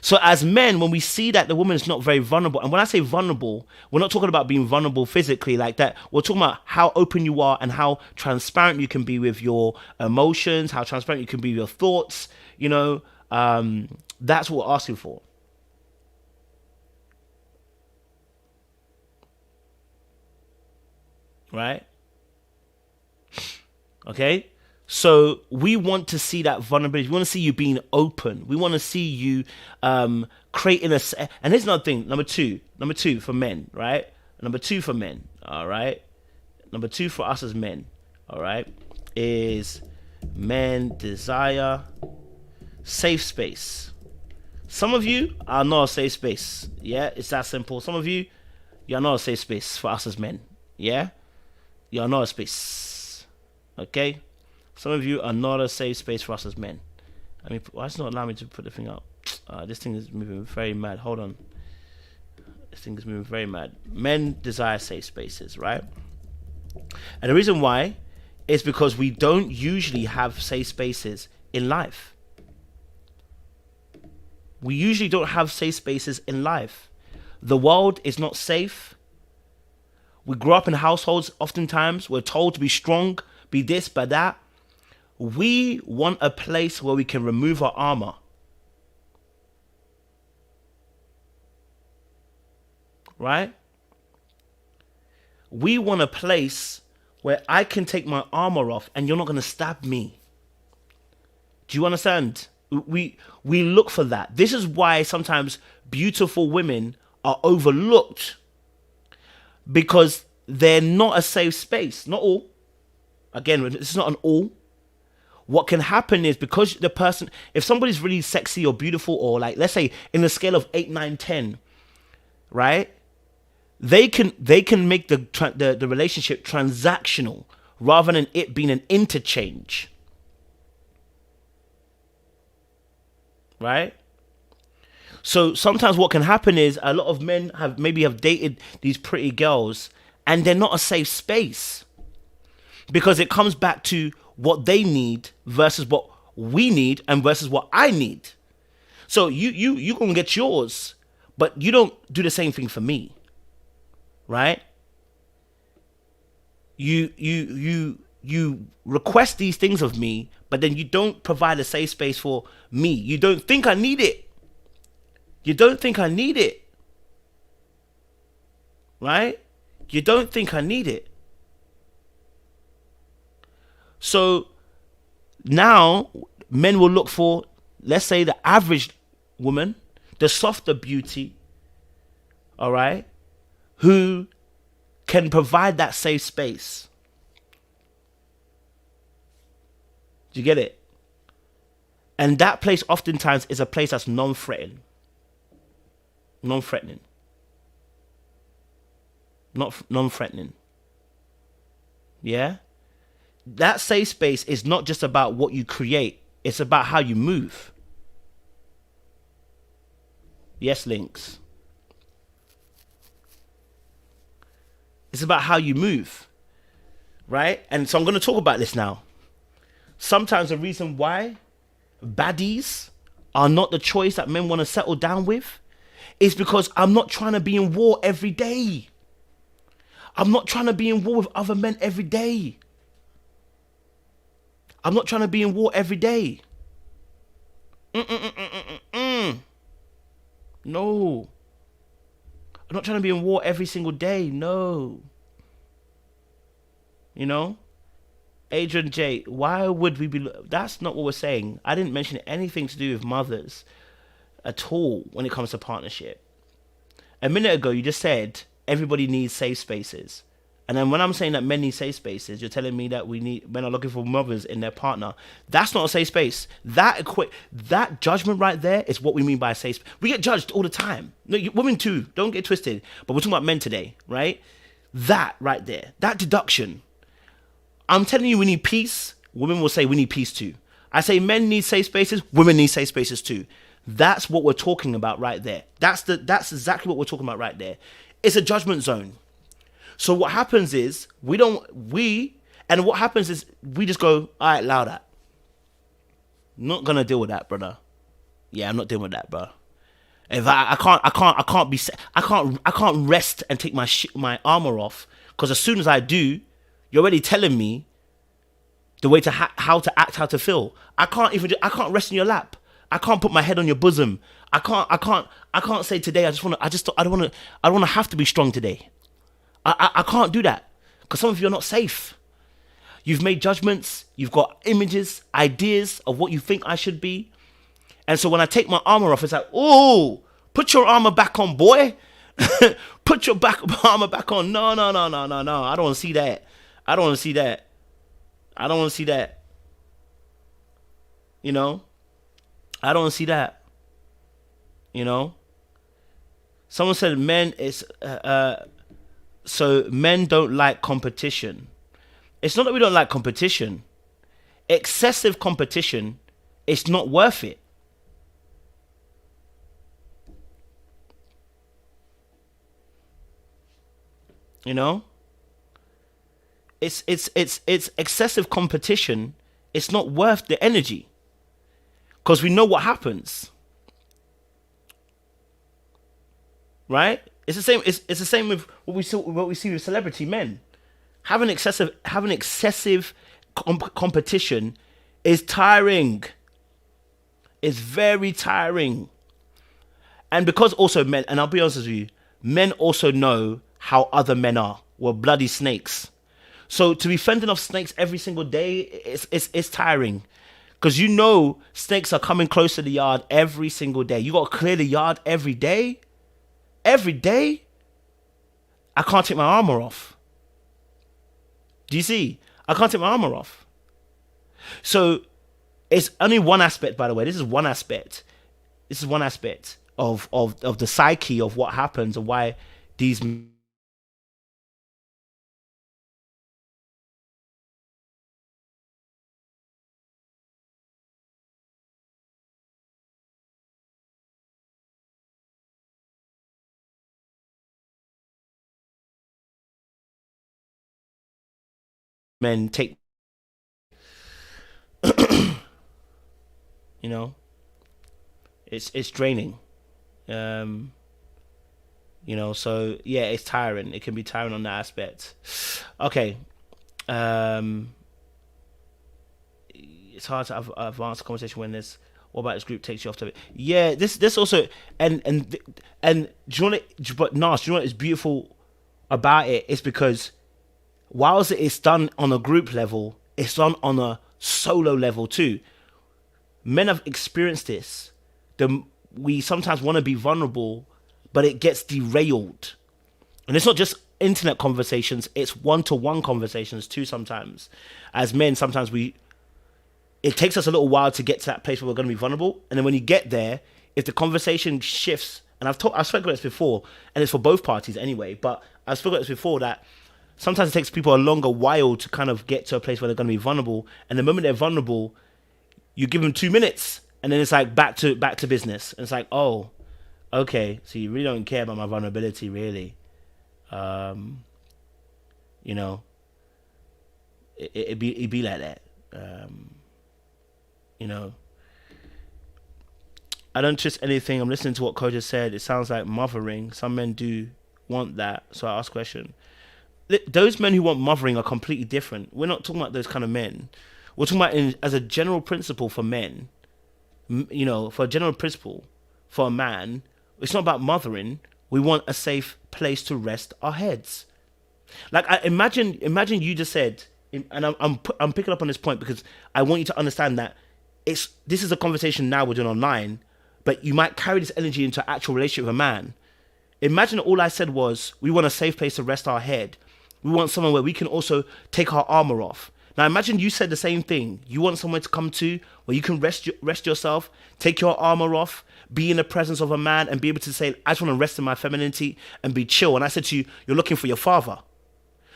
So as men, when we see that the woman is not very vulnerable, and when I say vulnerable, we're not talking about being vulnerable physically like that. We're talking about how open you are and how transparent you can be with your emotions, how transparent you can be with your thoughts. You know, that's what we're asking for. Right? Okay? So we want to see that vulnerability. We want to see you being open. We want to see you creating a... And here's another thing. Number two for men, right? Number two for men, all right? Number two for us as men, all right, is men desire safe space. Some of you are not a safe space. Yeah, it's that simple. Some of you, you're not a safe space for us as men. Yeah? You're not a space. Okay? Some of you are not a safe space for us as men. I mean, why it's not allowing me to put the thing up? This thing is moving very mad. Hold on. This thing is moving very mad. Men desire safe spaces, right? And the reason why is because we don't usually have safe spaces in life. We usually don't have safe spaces in life. The world is not safe. We grow up in households, oftentimes we're told to be strong, be this, be that. We want a place where we can remove our armor. Right? We want a place where I can take my armor off and you're not going to stab me. Do you understand? We look for that. This is why sometimes beautiful women are overlooked, because they're not a safe space. Not all. Again, it's not an all. What can happen is, because the person, if somebody's really sexy or beautiful, or like, let's say in a scale of 8, 9, 10, right? They can make the relationship transactional rather than it being an interchange. Right? So sometimes what can happen is a lot of men have dated these pretty girls and they're not a safe space, because it comes back to what they need versus what we need and versus what I need. So you gonna get yours, but you don't do the same thing for me, right? You request these things of me, but then you don't provide a safe space for me. You don't think I need it. You don't think I need it, right? You don't think I need it. So now men will look for, let's say, the average woman, the softer beauty, all right, who can provide that safe space. Do you get it? And that place oftentimes is a place that's non-threatening. Non-threatening. Not non-threatening. Yeah? That safe space is not just about what you create. It's about how you move. Yes, Links. It's about how you move. Right? And so I'm going to talk about this now. Sometimes the reason why baddies are not the choice that men want to settle down with is because I'm not trying to be in war every day. I'm not trying to be in war with other men every day. I'm not trying to be in war every day. No. I'm not trying to be in war every single day. No. You know? Adrian J, why would we be... That's not what we're saying. I didn't mention anything to do with mothers at all when it comes to partnership. A minute ago, you just said everybody needs safe spaces. And then when I'm saying that men need safe spaces, you're telling me that men are looking for mothers in their partner. That's not a safe space. That judgment right there is what we mean by a safe space. We get judged all the time. No, women too. Don't get twisted. But we're talking about men today, right? That right there. That deduction. I'm telling you we need peace. Women will say we need peace too. I say men need safe spaces. Women need safe spaces too. That's what we're talking about right there. That's exactly what we're talking about right there. It's a judgment zone. So what happens is we just go, all right, allow that. Not gonna deal with that, brother. Yeah, I'm not dealing with that, bro. If I can't rest and take my armor off, because as soon as I do, you're already telling me the way to how to act, how to feel. I can't rest in your lap. I can't put my head on your bosom. I can't say today. I don't want to have to be strong today. I can't do that because some of you are not safe. You've made judgments. You've got images, ideas of what you think I should be. And so when I take my armor off, it's like, oh, put your armor back on, boy. Put your armor back on. No. I don't want to see that. I don't want to see that. You know? I don't want to see that. You know? Someone said men don't like competition. It's not that we don't like competition. Excessive competition, it's not worth it. You know? It's excessive competition. It's not worth the energy. Because we know what happens. Right? It's the same. It's the same with what we see with celebrity men. Having excessive competition is tiring. It's very tiring. And because also men, and I'll be honest with you, men also know how other men are. We're bloody snakes. So to be fending off snakes every single day, it's tiring. Because you know snakes are coming close to the yard every single day. You got to clear the yard every day. Every day, I can't take my armor off. Do you see? I can't take my armor off. So it's only one aspect, by the way. This is one aspect. This is one aspect of the psyche of what happens and why these men take. You know, it's draining. You know, so yeah, it's tiring. It can be tiring on that aspect. Okay. It's hard to advance the conversation when there's what about this group takes you off topic. Yeah, this also and do you know what? But Nas, do you know what is beautiful about it? It's because whilst it's done on a group level, it's done on a solo level too. Men have experienced this. We sometimes want to be vulnerable, but it gets derailed. And it's not just internet conversations, it's one-to-one conversations too sometimes. As men, sometimes we it takes us a little while to get to that place where we're going to be vulnerable. And then when you get there, if the conversation shifts, and I've spoken about this before, and it's for both parties anyway, but I've spoken about this before, that sometimes it takes people a longer while to kind of get to a place where they're going to be vulnerable. And the moment they're vulnerable, you give them 2 minutes, and then it's like back to business. And it's like, oh, okay, so you really don't care about my vulnerability, really. You know, it'd be like that. You know, I don't trust anything. I'm listening to what Coach has said. It sounds like mothering. Some men do want that. So I ask a question. Those men who want mothering are completely different. We're not talking about those kind of men. We're talking about as a general principle for men. You know, for a general principle for a man, it's not about mothering. We want a safe place to rest our heads. Like, imagine you just said, and I'm picking up on this point because I want you to understand that this is a conversation now we're doing online, but you might carry this energy into an actual relationship with a man. Imagine all I said was, we want a safe place to rest our head. We want somewhere where we can also take our armor off. Now imagine you said the same thing. You want somewhere to come to where you can rest yourself, take your armor off, be in the presence of a man and be able to say, I just want to rest in my femininity and be chill. And I said to you, you're looking for your father.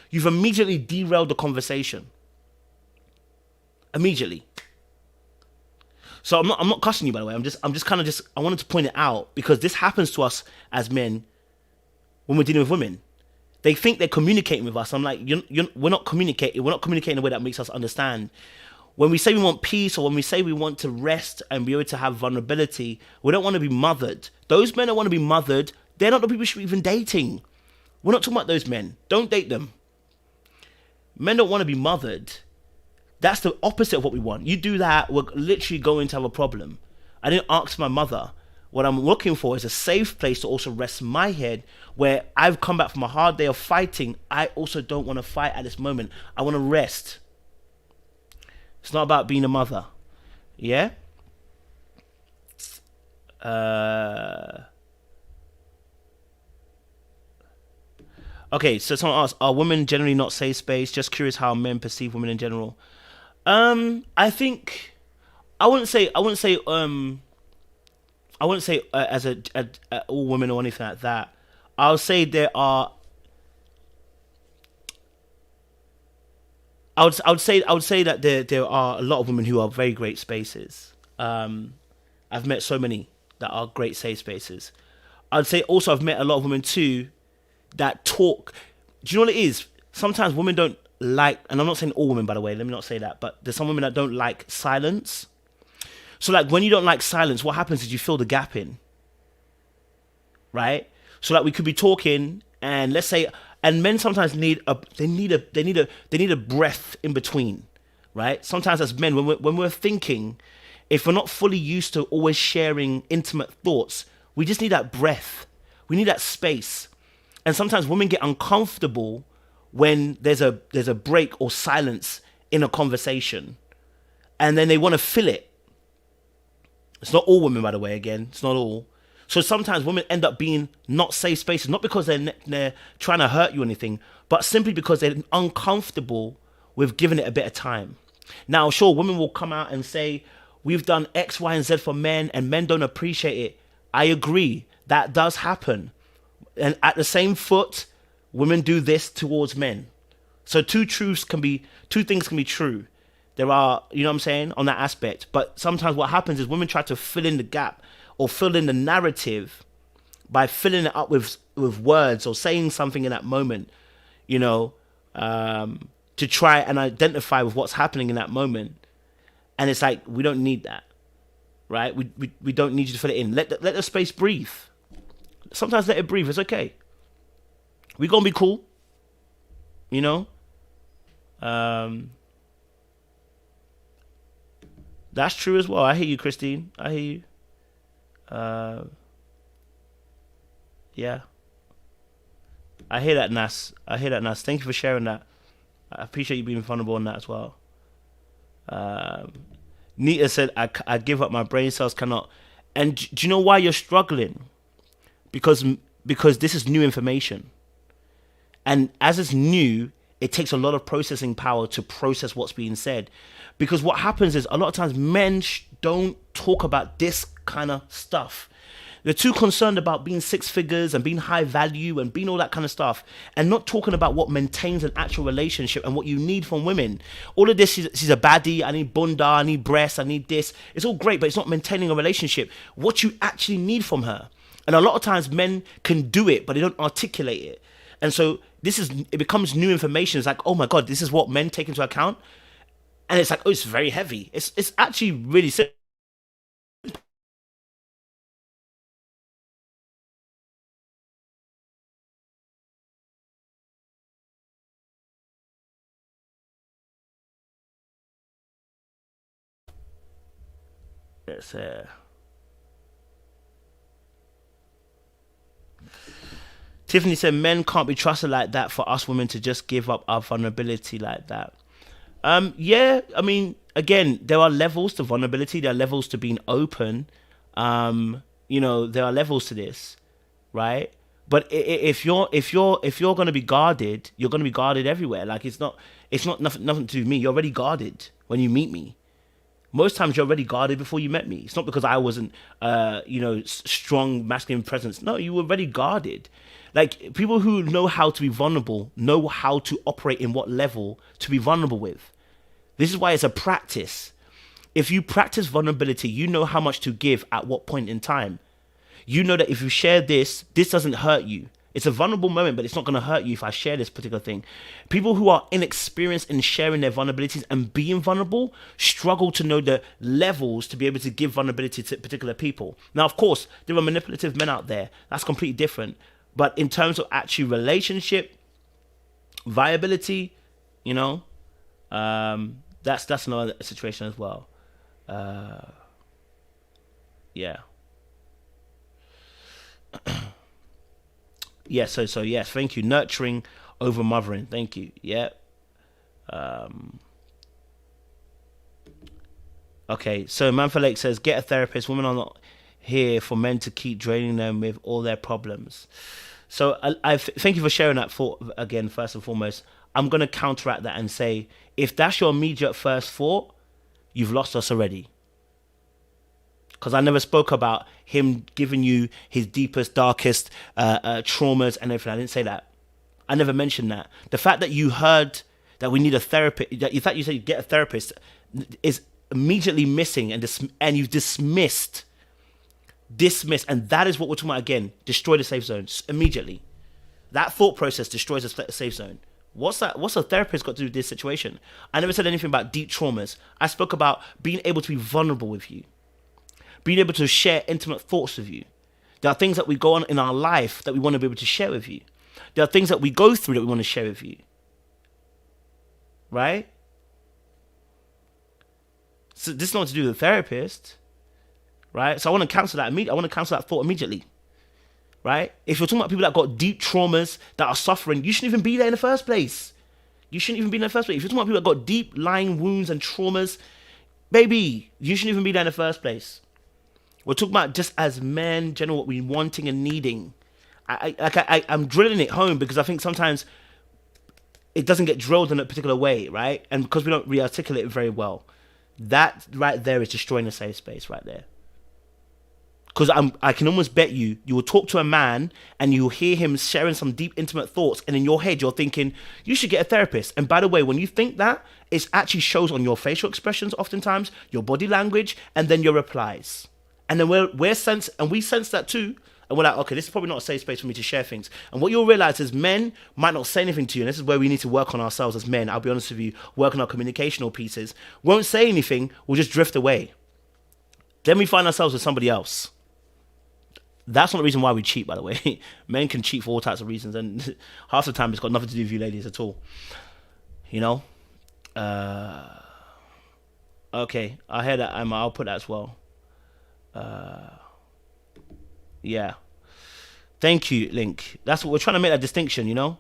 You've immediately derailed the conversation. Immediately. So I'm not cussing you, by the way. I'm just kind of I wanted to point it out because this happens to us as men when we're dealing with women. They think they're communicating with us. I'm like, we're not communicating. We're not communicating in a way that makes us understand. When we say we want peace, or when we say we want to rest and be able to have vulnerability, we don't want to be mothered. Those men that want to be mothered, they're not the people you should be even dating. We're not talking about those men. Don't date them. Men don't want to be mothered. That's the opposite of what we want. You do that, we're literally going to have a problem. I didn't ask my mother. What I'm looking for is a safe place to also rest my head, where I've come back from a hard day of fighting. I also don't want to fight at this moment. I want to rest. It's not about being a mother. Yeah? Okay, so someone asked, are women generally not safe space? Just curious how men perceive women in general. I think I wouldn't say as all women or anything like that. I'll say there are. I would say that there are a lot of women who are very great spaces. I've met so many that are great safe spaces. I'd say also I've met a lot of women too that talk. Do you know what it is? Sometimes women don't like, and I'm not saying all women, by the way, let me not say that, but there's some women that don't like silence. So like when you don't like silence, what happens is you fill the gap in. Right? So like we could be talking and let's say, and men sometimes need a breath in between. Right? Sometimes as men, when we're thinking, if we're not fully used to always sharing intimate thoughts, we just need that breath. We need that space. And sometimes women get uncomfortable when there's a break or silence in a conversation, and then they want to fill it. It's not all women, by the way, again, it's not all. So sometimes women end up being not safe spaces, not because they're trying to hurt you or anything, but simply because they're uncomfortable with giving it a bit of time. Now, sure, women will come out and say, we've done X, Y, and Z for men, and men don't appreciate it. I agree, that does happen. And at the same foot, women do this towards men. So two things can be true. There are, you know what I'm saying, on that aspect. But sometimes what happens is women try to fill in the gap or fill in the narrative by filling it up with words or saying something in that moment, you know, to try and identify with what's happening in that moment. And it's like, we don't need that, right? We don't need you to fill it in. Let the space breathe. Sometimes let it breathe. It's okay. We're going to be cool. You know? That's true as well. I hear you, Christine. I hear you. Yeah. I hear that, Nas. Thank you for sharing that. I appreciate you being vulnerable on that as well. Nita said, I give up, my brain cells cannot. And do you know why you're struggling? Because this is new information. And as it's new, it takes a lot of processing power to process what's being said. Because what happens is a lot of times men don't talk about this kind of stuff. They're too concerned about being six figures and being high value and being all that kind of stuff, and not talking about what maintains an actual relationship and what you need from women. All of this, she's a baddie, I need bunda, I need breasts, I need this. It's all great, but it's not maintaining a relationship. What you actually need from her. And a lot of times men can do it, but they don't articulate it. And so it becomes new information. It's like, oh my God, this is what men take into account. And it's like, oh, it's very heavy. It's actually really simple. It's Tiffany said men can't be trusted like that for us women to just give up our vulnerability like that. Yeah, I mean, again, there are levels to vulnerability, there are levels to being open. You know, there are levels to this, right? But if you're going to be guarded, you're going to be guarded everywhere. Like it's not nothing to do with me. You're already guarded when you meet me. Most times you're already guarded before you met me. It's not because I wasn't, strong masculine presence. No, you were already guarded. Like, people who know how to be vulnerable know how to operate in what level to be vulnerable with. This is why it's a practice. If you practice vulnerability, you know how much to give at what point in time. You know that if you share this doesn't hurt you. It's a vulnerable moment, but it's not going to hurt you if I share this particular thing. People who are inexperienced in sharing their vulnerabilities and being vulnerable struggle to know the levels to be able to give vulnerability to particular people. Now, of course, there are manipulative men out there. That's completely different. But in terms of actually relationship, viability, you know, that's another situation as well. Yeah. Yeah, so yes, thank you. Nurturing over mothering. Thank you. Yeah. Okay, so Manfred Lake says, get a therapist. Women are not here for men to keep draining them with all their problems. So I thank you for sharing that thought again, first and foremost. I'm going to counteract that and say, if that's your immediate first thought, you've lost us already. Because I never spoke about him giving you his deepest, darkest traumas and everything. I didn't say that. I never mentioned that. The fact that you heard that we need a therapist, that you thought you said you get a therapist, is immediately missing, and you've dismissed, and that is what we're talking about again. Destroy the safe zone immediately. That thought process destroys the safe zone. What's a therapist got to do with this situation? I never said anything about deep traumas. I spoke about being able to be vulnerable with you. Being able to share intimate thoughts with you. There are things that we go on in our life that we want to be able to share with you. There are things that we go through that we want to share with you. Right? So this is not to do with a therapist. Right? So I want to cancel that immediately. I want to cancel that thought immediately. Right? If you're talking about people that got deep traumas, that are suffering, you shouldn't even be there in the first place. You shouldn't even be in the first place. If you're talking about people that got deep lying wounds and traumas, baby, you shouldn't even be there in the first place. We're talking about just as men, general, what we're wanting and needing. I'm drilling it home because I think sometimes it doesn't get drilled in a particular way, right? And because we don't re-articulate it very well, that right there is destroying the safe space right there. Because I can almost bet you will talk to a man and you'll hear him sharing some deep, intimate thoughts, and in your head you're thinking, you should get a therapist. And by the way, when you think that, it actually shows on your facial expressions oftentimes, your body language, and then your replies. And then we sense that too. And we're like, okay, this is probably not a safe space for me to share things. And what you'll realize is men might not say anything to you. And this is where we need to work on ourselves as men. I'll be honest with you, work on our communicational pieces. Won't say anything, we'll just drift away. Then we find ourselves with somebody else. That's not the reason why we cheat, by the way. Men can cheat for all types of reasons. And half the time it's got nothing to do with you ladies at all. You know? Okay, I hear that, Emma. I'll put that as well. Yeah, thank you, Link. That's what we're trying to make, that distinction, you know.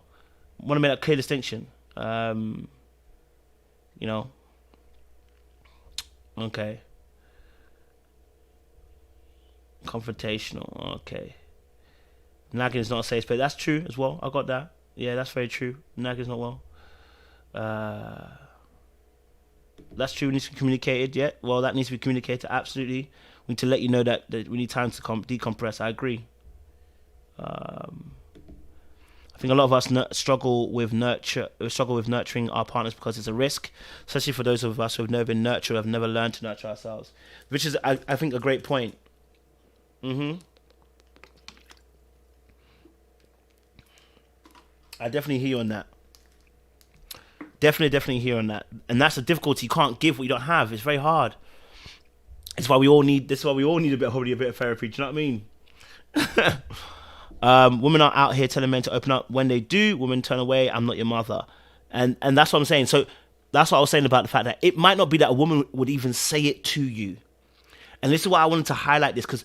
Want to make that clear distinction. You know. Okay. Confrontational. Okay. Nagging is not a safe space. That's true as well. I got that. Yeah, that's very true. Nagging is not well. That's true. Needs to be communicated. Yeah. Well, that needs to be communicated. Absolutely. We need to let you know that we need time to decompress. I agree. I think a lot of us struggle with nurturing our partners because it's a risk, especially for those of us who have never been nurtured, have never learned to nurture ourselves, which is, I think, a great point. I definitely hear you on that. Definitely hear on that, and that's the difficulty. You can't give what you don't have. It's very hard. It's why we all need. This is why we all need probably a bit of therapy. Do you know what I mean? Women are out here telling men to open up. When they do, women turn away. I'm not your mother, and that's what I'm saying. So that's what I was saying about the fact that it might not be that a woman would even say it to you, and this is why I wanted to highlight this, because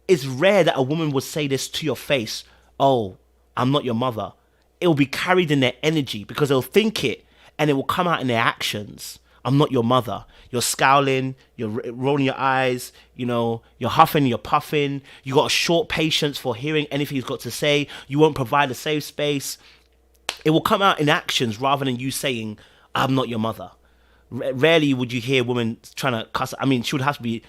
it's rare that a woman would say this to your face. Oh, I'm not your mother. It will be carried in their energy because they'll think it, and it will come out in their actions. I'm not your mother. You're scowling, you're rolling your eyes, you're huffing, you're puffing. You got a short patience for hearing anything he's got to say. You won't provide a safe space. It will come out in actions rather than you saying, I'm not your mother. Rarely would you hear women trying to cuss. I mean, she would have to be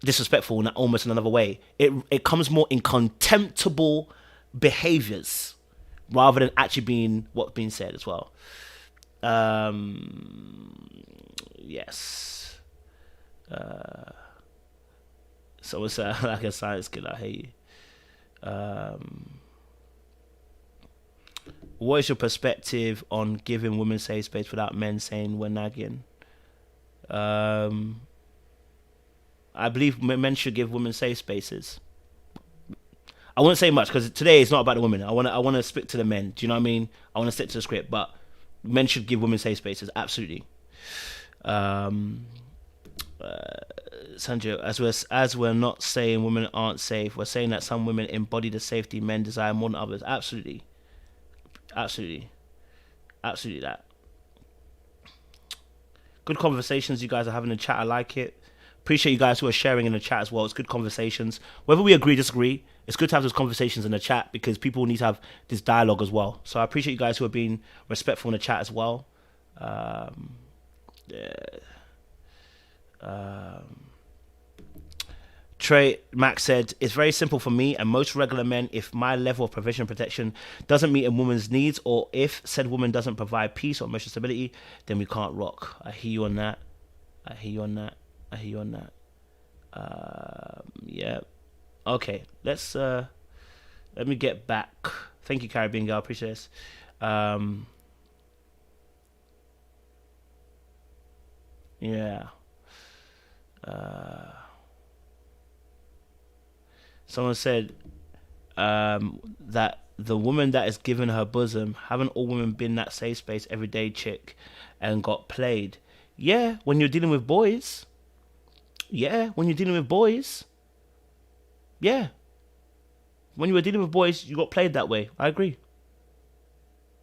disrespectful in almost in another way. It comes more in contemptible behaviors rather than actually being what's being said as well. Yes. So it's like a science killer. I hate you. What is your perspective on giving women safe space without men saying we're nagging? I believe men should give women safe spaces. I won't say much because today it's not about the women. I want to speak to the men. Do you know what I mean? I want to stick to the script, but men should give women safe spaces. Absolutely. Sanjay, as we're not saying women aren't safe, we're saying that some women embody the safety men desire more than others. Absolutely that. Good conversations you guys are having in the chat. I like it. Appreciate you guys who are sharing in the chat as well. It's good conversations. Whether we agree, disagree, it's good to have those conversations in the chat because people need to have this dialogue as well. So I appreciate you guys who are being respectful in the chat as well. Trey Max said, it's very simple for me and most regular men. If my level of provision and protection doesn't meet a woman's needs, or if said woman doesn't provide peace or emotional stability, then we can't rock. I hear you on that. Yeah. Okay, let's let me get back. Thank you, Caribbean girl. Appreciate this. Yeah. Someone said that the woman that is given her bosom, haven't all women been that safe space everyday chick and got played? Yeah, when you're dealing with boys. Yeah, when you're dealing with boys. Yeah. When you were dealing with boys, you got played that way. I agree.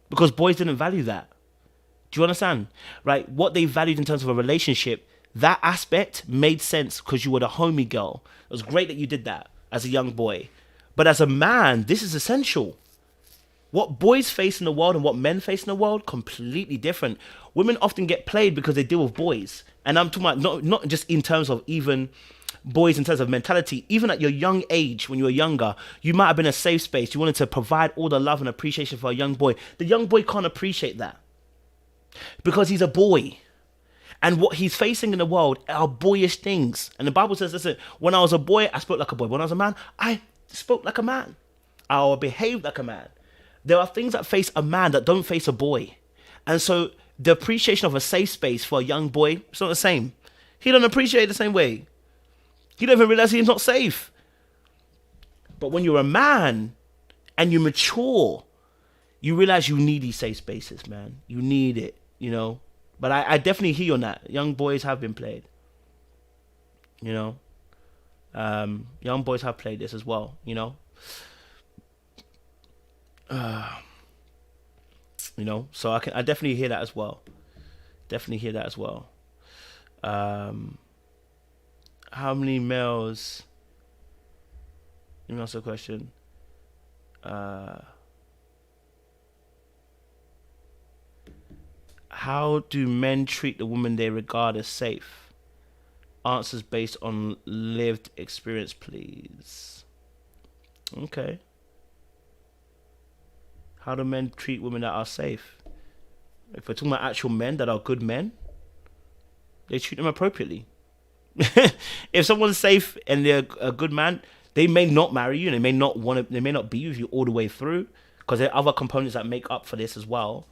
Because boys didn't value that. Do you understand? Right? What they valued in terms of a relationship, that aspect made sense because you were the homie girl. It was great that you did that as a young boy. But as a man, this is essential. What boys face in the world and what men face in the world, completely different. Women often get played because they deal with boys. And I'm talking about not just in terms of even boys in terms of mentality. Even at your young age, when you were younger, you might have been a safe space. You wanted to provide all the love and appreciation for a young boy. The young boy can't appreciate that because he's a boy. And what he's facing in the world are boyish things. And the Bible says, listen, when I was a boy, I spoke like a boy. When I was a man, I spoke like a man. I behaved like a man. There are things that face a man that don't face a boy. And so the appreciation of a safe space for a young boy, it's not the same. He don't appreciate it the same way. He don't even realize he's not safe. But when you're a man and you mature, you realize you need these safe spaces, man. You need it, But I definitely hear you on that. Young boys have been played. Young boys have played this as well, So I definitely hear that as well. How many males? Let me ask a question. How do men treat the woman they regard as safe? Answers based on lived experience, please. Okay. How do men treat women that are safe? If we're talking about actual men that are good men, they treat them appropriately. If someone's safe and they're a good man, they may not marry you, and they may not they may not be with you all the way through, because there are other components that make up for this as well.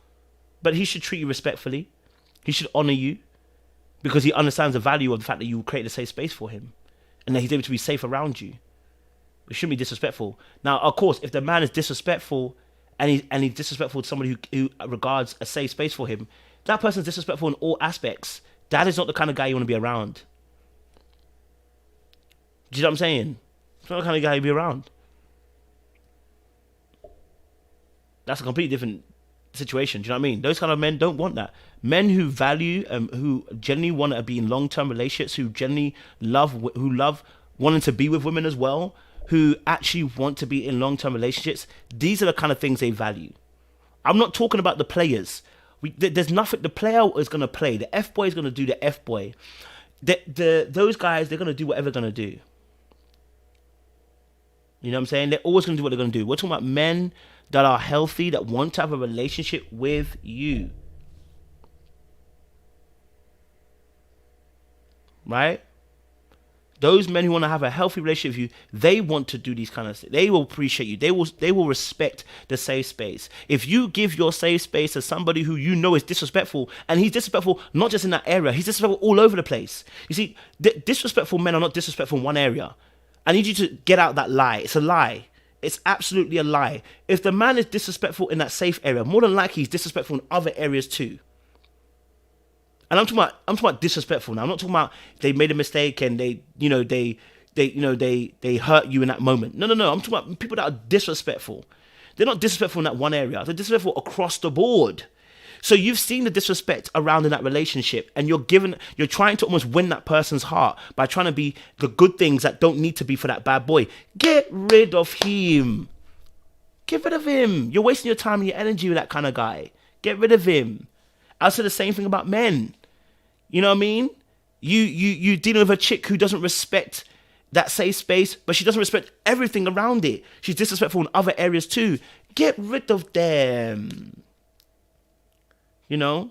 But he should treat you respectfully. He should honor you, because he understands the value of the fact that you create a safe space for him, and that he's able to be safe around you. It shouldn't be disrespectful. Now, of course, if the man is disrespectful and he's disrespectful to somebody who regards a safe space for him, that person's disrespectful in all aspects. That is not the kind of guy you want to be around. Do you know what I'm saying? It's not the kind of guy you be around. That's a completely different situation. Do you know what I mean? Those kind of men don't want that. Men who value, who genuinely want to be in long-term relationships, who genuinely love wanting to be with women as well, who actually want to be in long-term relationships, these are the kind of things they value. I'm not talking about the players. There's nothing. The player is going to play. The F-boy is going to do the F-boy. Those guys, they're going to do whatever they're going to do. You know what I'm saying? They're always going to do what they're going to do. We're talking about men that are healthy, that want to have a relationship with you. Right? Those men who want to have a healthy relationship with you, they want to do these kind of things. They will appreciate you. They will respect the safe space. If you give your safe space to somebody who you know is disrespectful, and he's disrespectful not just in that area, he's disrespectful all over the place. You see, disrespectful men are not disrespectful in one area. I need you to get out that lie. It's a lie. It's absolutely a lie. If the man is disrespectful in that safe area, more than likely he's disrespectful in other areas too. And I'm talking about disrespectful now. I'm not talking about they made a mistake and they hurt you in that moment. No. I'm talking about people that are disrespectful. They're not disrespectful in that one area. They're disrespectful across the board. So you've seen the disrespect around in that relationship, and you're trying to almost win that person's heart by trying to be the good things that don't need to be for that bad boy. Get rid of him. Get rid of him. You're wasting your time and your energy with that kind of guy. Get rid of him. I'll say the same thing about men. You know what I mean? You dealing with a chick who doesn't respect that safe space, but she doesn't respect everything around it. She's disrespectful in other areas too. Get rid of them. You know?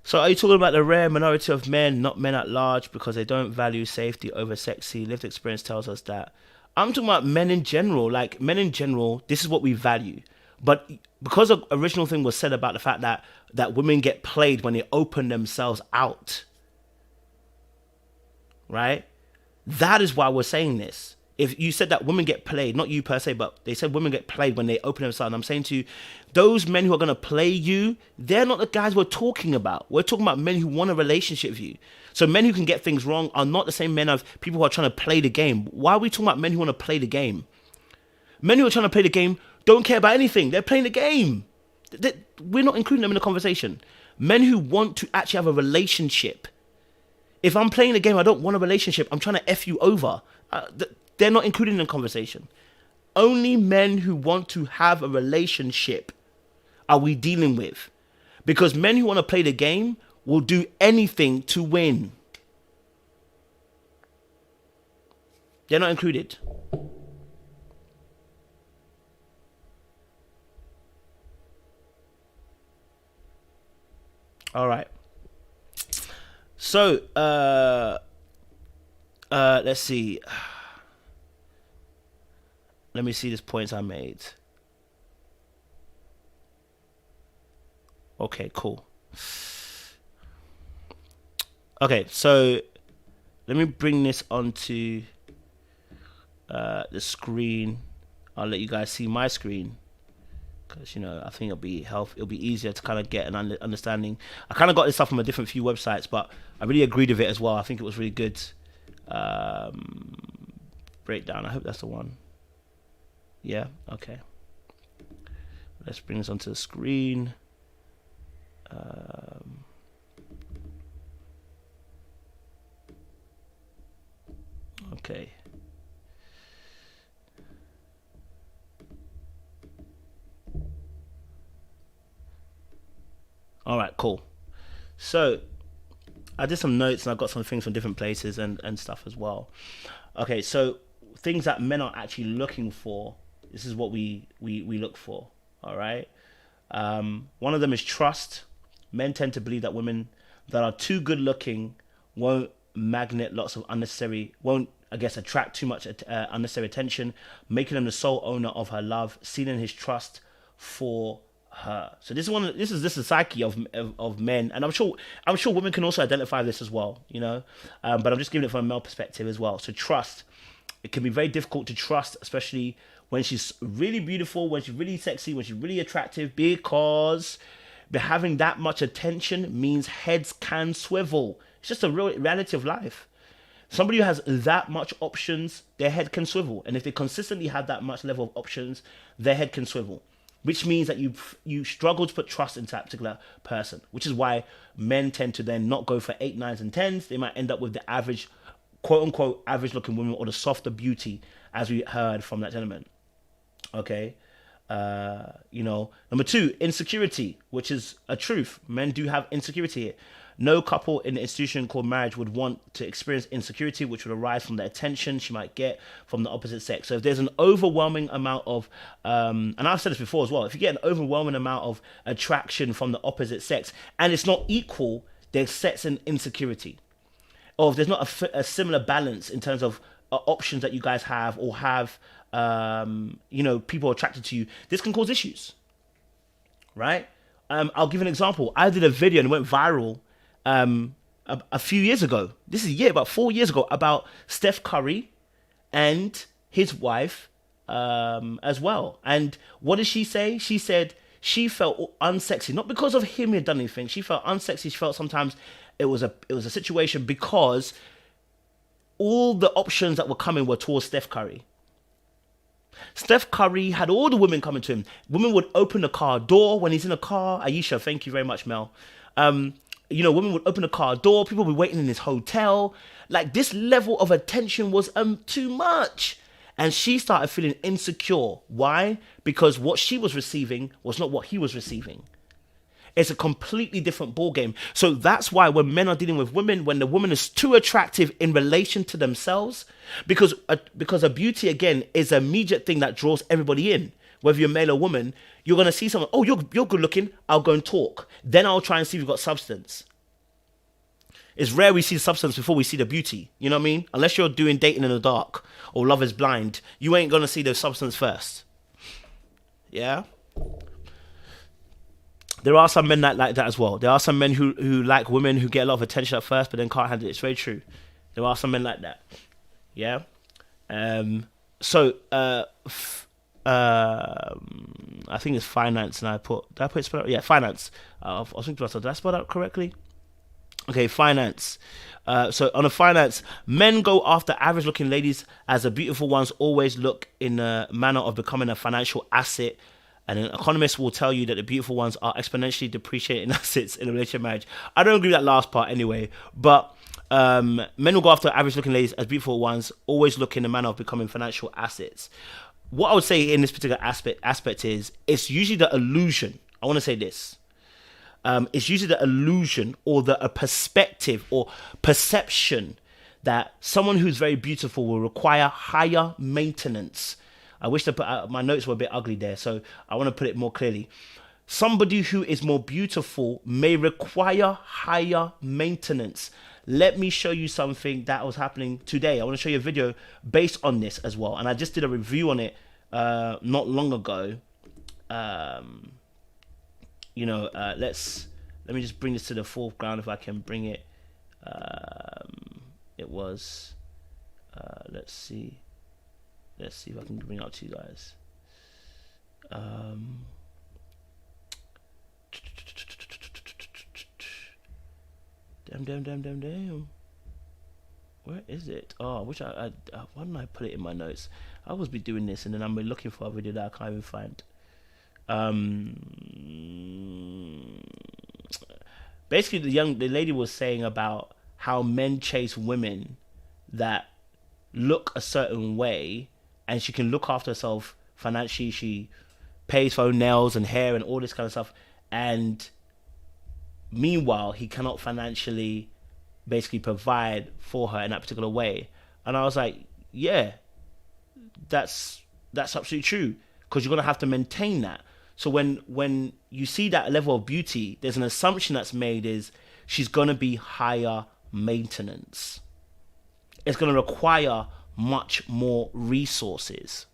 So are you talking about the rare minority of men, not men at large, because they don't value safety over sexy? Lived experience tells us that. I'm talking about men in general. Like, men in general, this is what we value. But because the original thing was said about the fact that women get played when they open themselves out, right? That is why we're saying this. If you said that women get played, not you per se, but they said women get played when they open themselves. And I'm saying to you, those men who are going to play you, they're not the guys we're talking about. We're talking about men who want a relationship with you. So men who can get things wrong are not the same men as people who are trying to play the game. Why are we talking about men who want to play the game? Men who are trying to play the game don't care about anything. They're playing the game. We're not including them in the conversation. Men who want to actually have a relationship. If I'm playing the game, I don't want a relationship. I'm trying to F you over. They're not included in the conversation. Only men who want to have a relationship are we dealing with. Because men who want to play the game will do anything to win. They're not included. All right. So, let's see. Let me see these points I made. Okay, cool. Okay, so let me bring this onto the screen. I'll let you guys see my screen, because I think it'll be easier to kind of get an understanding. I kind of got this stuff from a different few websites, but I really agreed with it as well. I think it was really good. Breakdown. I hope that's the one. Yeah, okay. Let's bring this onto the screen. Okay. cool. So I did some notes and I got some things from different places and stuff as well. Okay, so things that men are actually looking for. This is what we look for. All right. One of them is trust. Men tend to believe that women that are too good looking won't attract too much unnecessary attention, making them the sole owner of her love, sealing his trust for her. So this is the psyche of men, and I'm sure women can also identify this as well, you know. But I'm just giving it from a male perspective as well. So trust, it can be very difficult to trust, especially when she's really beautiful, when she's really sexy, when she's really attractive, because having that much attention means heads can swivel. It's just a real reality of life. Somebody who has that much options, their head can swivel. And if they consistently have that much level of options, their head can swivel. Which means that you struggle to put trust into that particular person. Which is why men tend to then not go for 8, 9s, and 10s. They might end up with the average, quote unquote, average looking woman, or the softer beauty, as we heard from that gentleman. Okay. Number 2, insecurity, which is a truth. Men do have insecurity here. No couple in an institution called marriage would want to experience insecurity, which would arise from the attention she might get from the opposite sex. So if there's an overwhelming amount of, and I've said this before as well, if you get an overwhelming amount of attraction from the opposite sex and it's not equal, there's sex and insecurity. Or if there's not a similar balance in terms of options that you guys have, or have, people attracted to you, this can cause issues, right? I'll give an example. I did a video and it went viral a few years ago. This is about 4 years ago, about Steph Curry and his wife as well. And what did she say? She said she felt unsexy, not because of him had done anything. She felt unsexy. She felt sometimes it was a situation because all the options that were coming were towards Steph Curry. Steph Curry had all the women coming to him. Women would open the car door when he's in a car. Aisha, thank you very much, Mel. Women would open the car door. People would be waiting in his hotel. Like, this level of attention was too much. And she started feeling insecure. Why? Because what she was receiving was not what he was receiving. It's a completely different ballgame. So that's why when men are dealing with women, when the woman is too attractive in relation to themselves, because a beauty, again, is an immediate thing that draws everybody in. Whether you're male or woman, you're going to see someone, oh, you're good looking, I'll go and talk. Then I'll try and see if you've got substance. It's rare we see substance before we see the beauty. You know what I mean? Unless you're doing dating in the dark or Love is Blind, you ain't going to see the substance first. Yeah? There are some men like that as well. There are some men who like women who get a lot of attention at first, but then can't handle it. It's very true. There are some men like that. Yeah. I think it's finance, and did I put it spelled out? Yeah, finance. I was thinking to myself, did I spell that out correctly? Okay, finance. So on a finance, men go after average looking ladies as the beautiful ones always look in a manner of becoming a financial asset. And an economist will tell you that the beautiful ones are exponentially depreciating assets in a relationship marriage. I don't agree with that last part anyway. But men will go after average-looking ladies as beautiful ones, always look in the manner of becoming financial assets. What I would say in this particular aspect is, it's usually the illusion. I want to say this. It's usually the illusion or a perspective or perception that someone who's very beautiful will require higher maintenance. I wish my notes were a bit ugly there, so I want to put it more clearly. Somebody who is more beautiful may require higher maintenance. Let me show you something that was happening today. I want to show you a video based on this as well. And I just did a review on it not long ago. Let me just bring this to the foreground if I can bring it. Let's see if I can bring it up to you guys. Damn. Where is it? Oh, why didn't I put it in my notes? I always be doing this and then I'm looking for a video that I can't even find. Basically, the lady was saying about how men chase women that look a certain way, and she can look after herself financially. She pays for her nails and hair and all this kind of stuff, and meanwhile he cannot financially basically provide for her in that particular way. And I was like, yeah, that's absolutely true, because you're going to have to maintain that. So when you see that level of beauty, there's an assumption that's made is she's going to be higher maintenance. It's going to require much more resources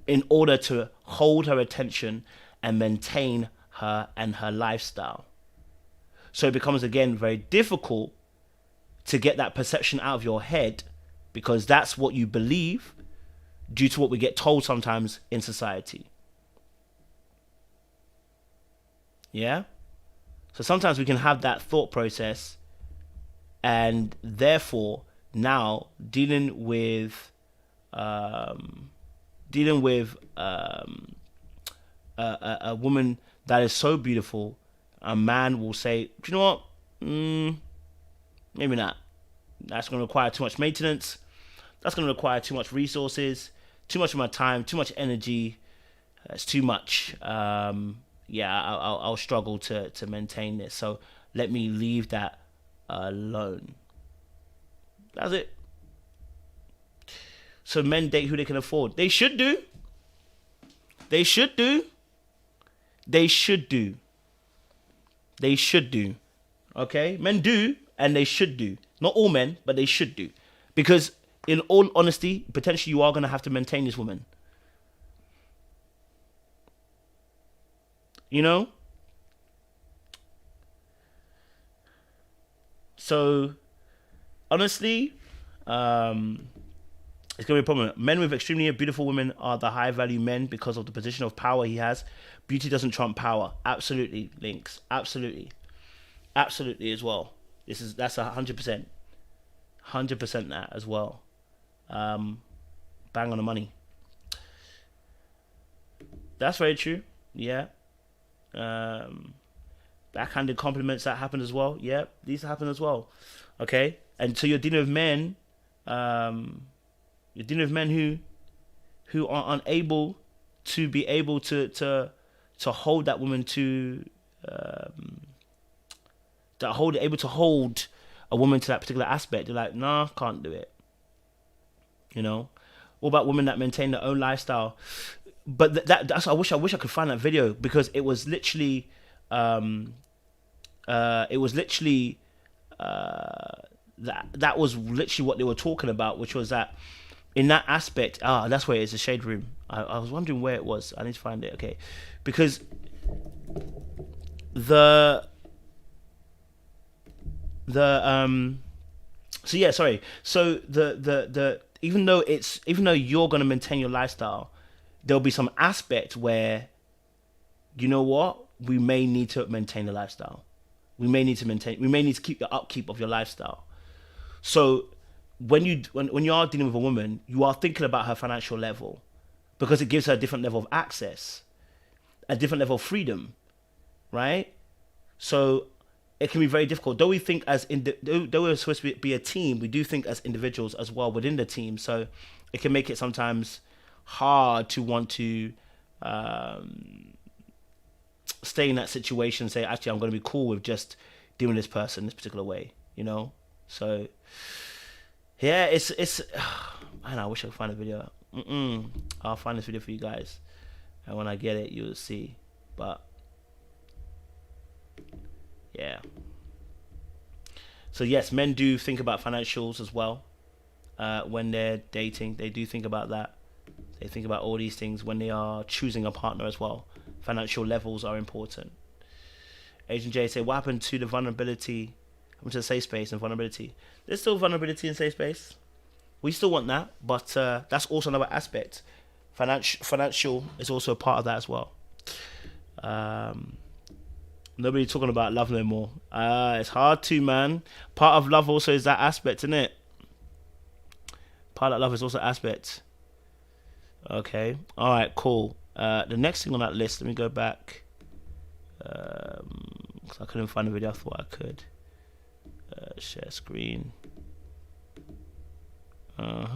in order to hold her attention and maintain her and her lifestyle. So it becomes, again, very difficult to get that perception out of your head, because that's what you believe due to what we get told sometimes in society. Yeah? So sometimes we can have that thought process, and therefore now dealing with a woman that is so beautiful, a man will say, do you know what? Maybe not. That's going to require too much maintenance. That's going to require too much resources, too much of my time, too much energy. It's too much. I'll struggle to maintain this. So let me leave that alone. That's it. So men date who they can afford. They should do. They should do. They should do. They should do. Okay? Men do, and they should do. Not all men, but they should do. Because in all honesty, potentially you are going to have to maintain this woman. You know? So, honestly, it's going to be a problem. Men with extremely beautiful women are the high value men because of the position of power he has. Beauty doesn't trump power. Absolutely, Links. Absolutely. Absolutely as well. That's 100%. 100% that as well. Bang on the money. That's very true. Yeah. Backhanded compliments that happen as well. Yeah, these happen as well. Okay, and so you're dealing with men. You're dealing with men who are unable to be able to hold that woman able to hold a woman to that particular aspect. They're like, nah, can't do it. You know, what about women that maintain their own lifestyle? But that's I wish I could find that video, because it was literally that was literally what they were talking about, which was that in that aspect, that's where it is, the shade room. I was wondering where it was. I need to find it. Okay, because so the even though you're going to maintain your lifestyle, there'll be some aspect where, you know what, we may need to maintain the lifestyle. We may need to keep the upkeep of your lifestyle. So when you are dealing with a woman, you are thinking about her financial level, because it gives her a different level of access, a different level of freedom, right? So it can be very difficult. Though we think though we're supposed to be a team, we do think as individuals as well within the team. So it can make it sometimes hard to want to stay in that situation and say, actually, I'm going to be cool with just dealing with this person this particular way, you know? So yeah, it's man, I wish I could find a video. I'll find this video for you guys, and when I get it, you'll see. But yeah, so yes, men do think about financials as well when they're dating. They do think about that. They think about all these things when they are choosing a partner as well. Financial levels are important. Agent J say, what happened to the vulnerability? Happened to the safe space and vulnerability? There's still vulnerability in safe space. We still want that, but that's also another aspect. Financial is also a part of that as well. Nobody talking about love no more. It's hard to, man. Part of love also is that aspect, isn't it? Part of love is also aspect. Okay. All right, cool. The next thing on that list, let me go back. 'Cause I couldn't find the video. I thought I could. Share screen. Let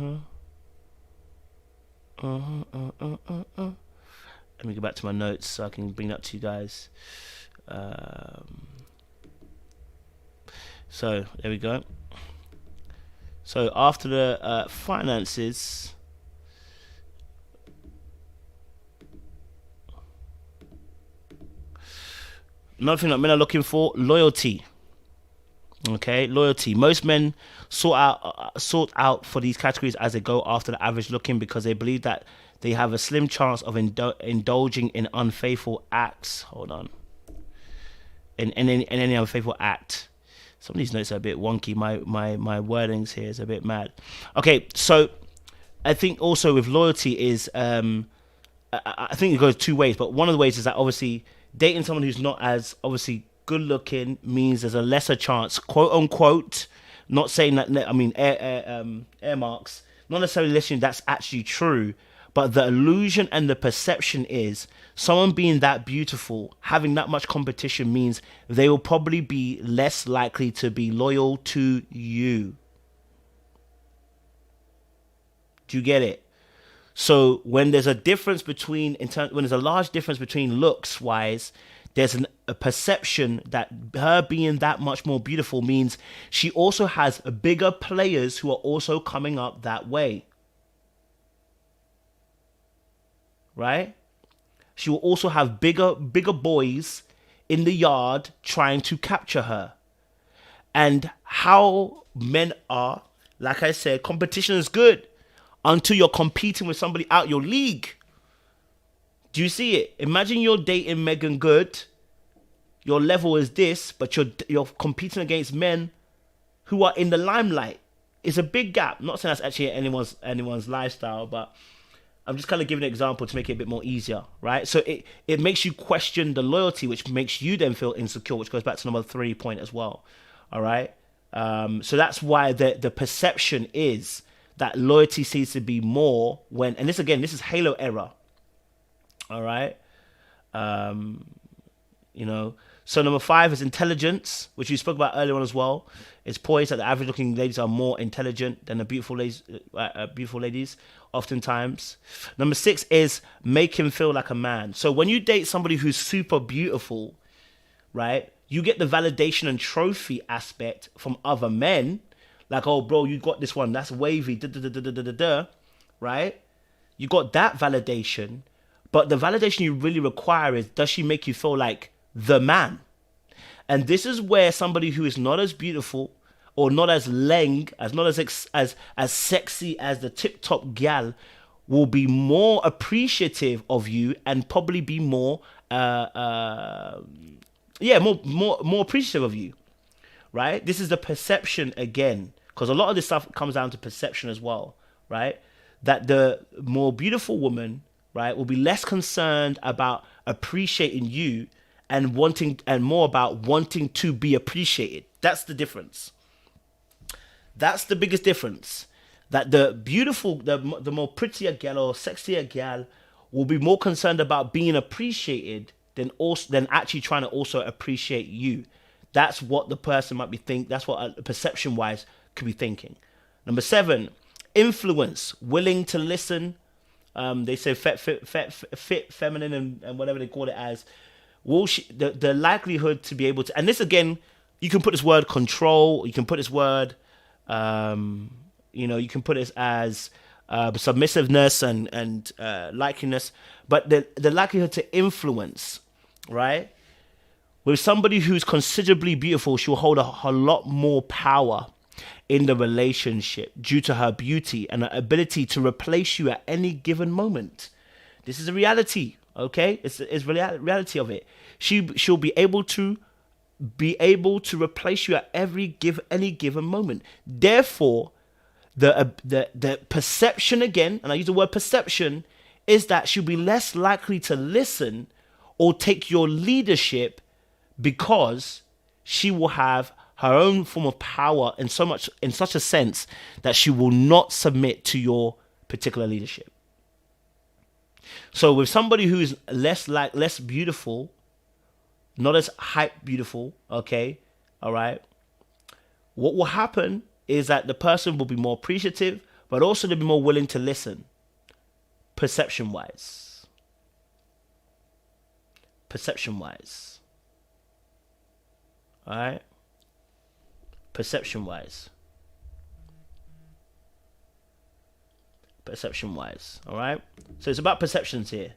me go back to my notes so I can bring that to you guys. So there we go. So after the finances, another thing that men are looking for: loyalty. Okay, loyalty. Most men sort out for these categories as they go after the average looking, because they believe that they have a slim chance of indulging in unfaithful acts. Hold on. In any unfaithful act. Some of these notes are a bit wonky. My wordings here is a bit mad. Okay, so I think also with loyalty is I think it goes two ways, but one of the ways is that obviously dating someone who's not as obviously good looking means there's a lesser chance, quote unquote, not saying that, I mean air marks, not necessarily listening that's actually true, but the illusion and the perception is someone being that beautiful, having that much competition means they will probably be less likely to be loyal to you. Do you get it? So when there's a difference between, when there's a large difference between looks wise, there's a perception that her being that much more beautiful means she also has bigger players who are also coming up that way. Right? She will also have bigger boys in the yard trying to capture her. And how men are, like I said, competition is good until you're competing with somebody out your league. Do you see it? Imagine you're dating Megan Good. Your level is this, but you're competing against men who are in the limelight. It's a big gap. I'm not saying that's actually anyone's lifestyle, but I'm just kind of giving an example to make it a bit more easier, right? So it makes you question the loyalty, which makes you then feel insecure, which goes back to number 3 point as well. All right. So that's why the perception is that loyalty seems to be more when, and this is halo error. All right. So number 5 is intelligence, which we spoke about earlier on as well. It's poised that the average looking ladies are more intelligent than the beautiful ladies, oftentimes. Number 6 is make him feel like a man. So when you date somebody who's super beautiful, right, you get the validation and trophy aspect from other men. Like, oh, bro, you got this one. That's wavy. Right? You got that validation. But the validation you really require is, does she make you feel like the man? And this is where somebody who is not as beautiful or not as not as sexy as the tip top gal will be more appreciative of you and probably be more more appreciative of you, right? This is the perception again, because a lot of this stuff comes down to perception as well, right? That the more beautiful woman, right, will be less concerned about appreciating you and more about wanting to be appreciated. That's the difference. That's the biggest difference. That the beautiful, the more prettier gal or sexier gal will be more concerned about being appreciated than actually trying to also appreciate you. That's what the person might be thinking. That's what perception wise could be thinking. Number 7, influence, willing to listen. They say fit, feminine, and whatever they call it as. Will she, the likelihood to be able to, and this again, you can put this word control, you can put this word, you can put it as submissiveness and likeliness, but the likelihood to influence, right? With somebody who's considerably beautiful, she'll hold a lot more power in the relationship due to her beauty and her ability to replace you at any given moment. This is a reality, okay? It's reality of it. She'll be able to replace you at any given moment. Therefore, the perception again, and I use the word perception, is that she'll be less likely to listen or take your leadership because she will have her own form of power in such a sense that she will not submit to your particular leadership. So with somebody who's less beautiful, not as hype beautiful, okay, all right, what will happen is that the person will be more appreciative, but also they'll be more willing to listen, perception-wise. All right. perception-wise. All right? So it's about perceptions here.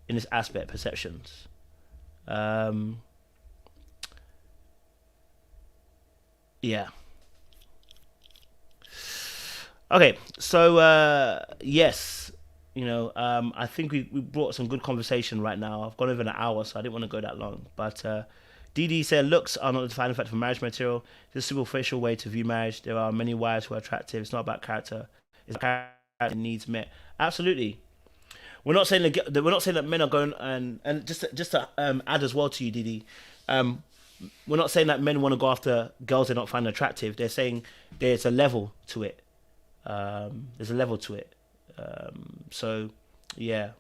In this aspect, perceptions. Yeah. Okay, so yes, I think we brought some good conversation right now. I've gone over an hour, so I didn't want to go that long. But DD said, looks are not the defining factor for marriage material. It's a superficial way to view marriage. There are many wives who are attractive. It's not about character. It's about character needs met. Absolutely. We're not saying that men are going and just to add as well to you, DD. We're not saying that men want to go after girls they're not finding attractive. They're saying there's a level to it. There's a level to it. So, yeah.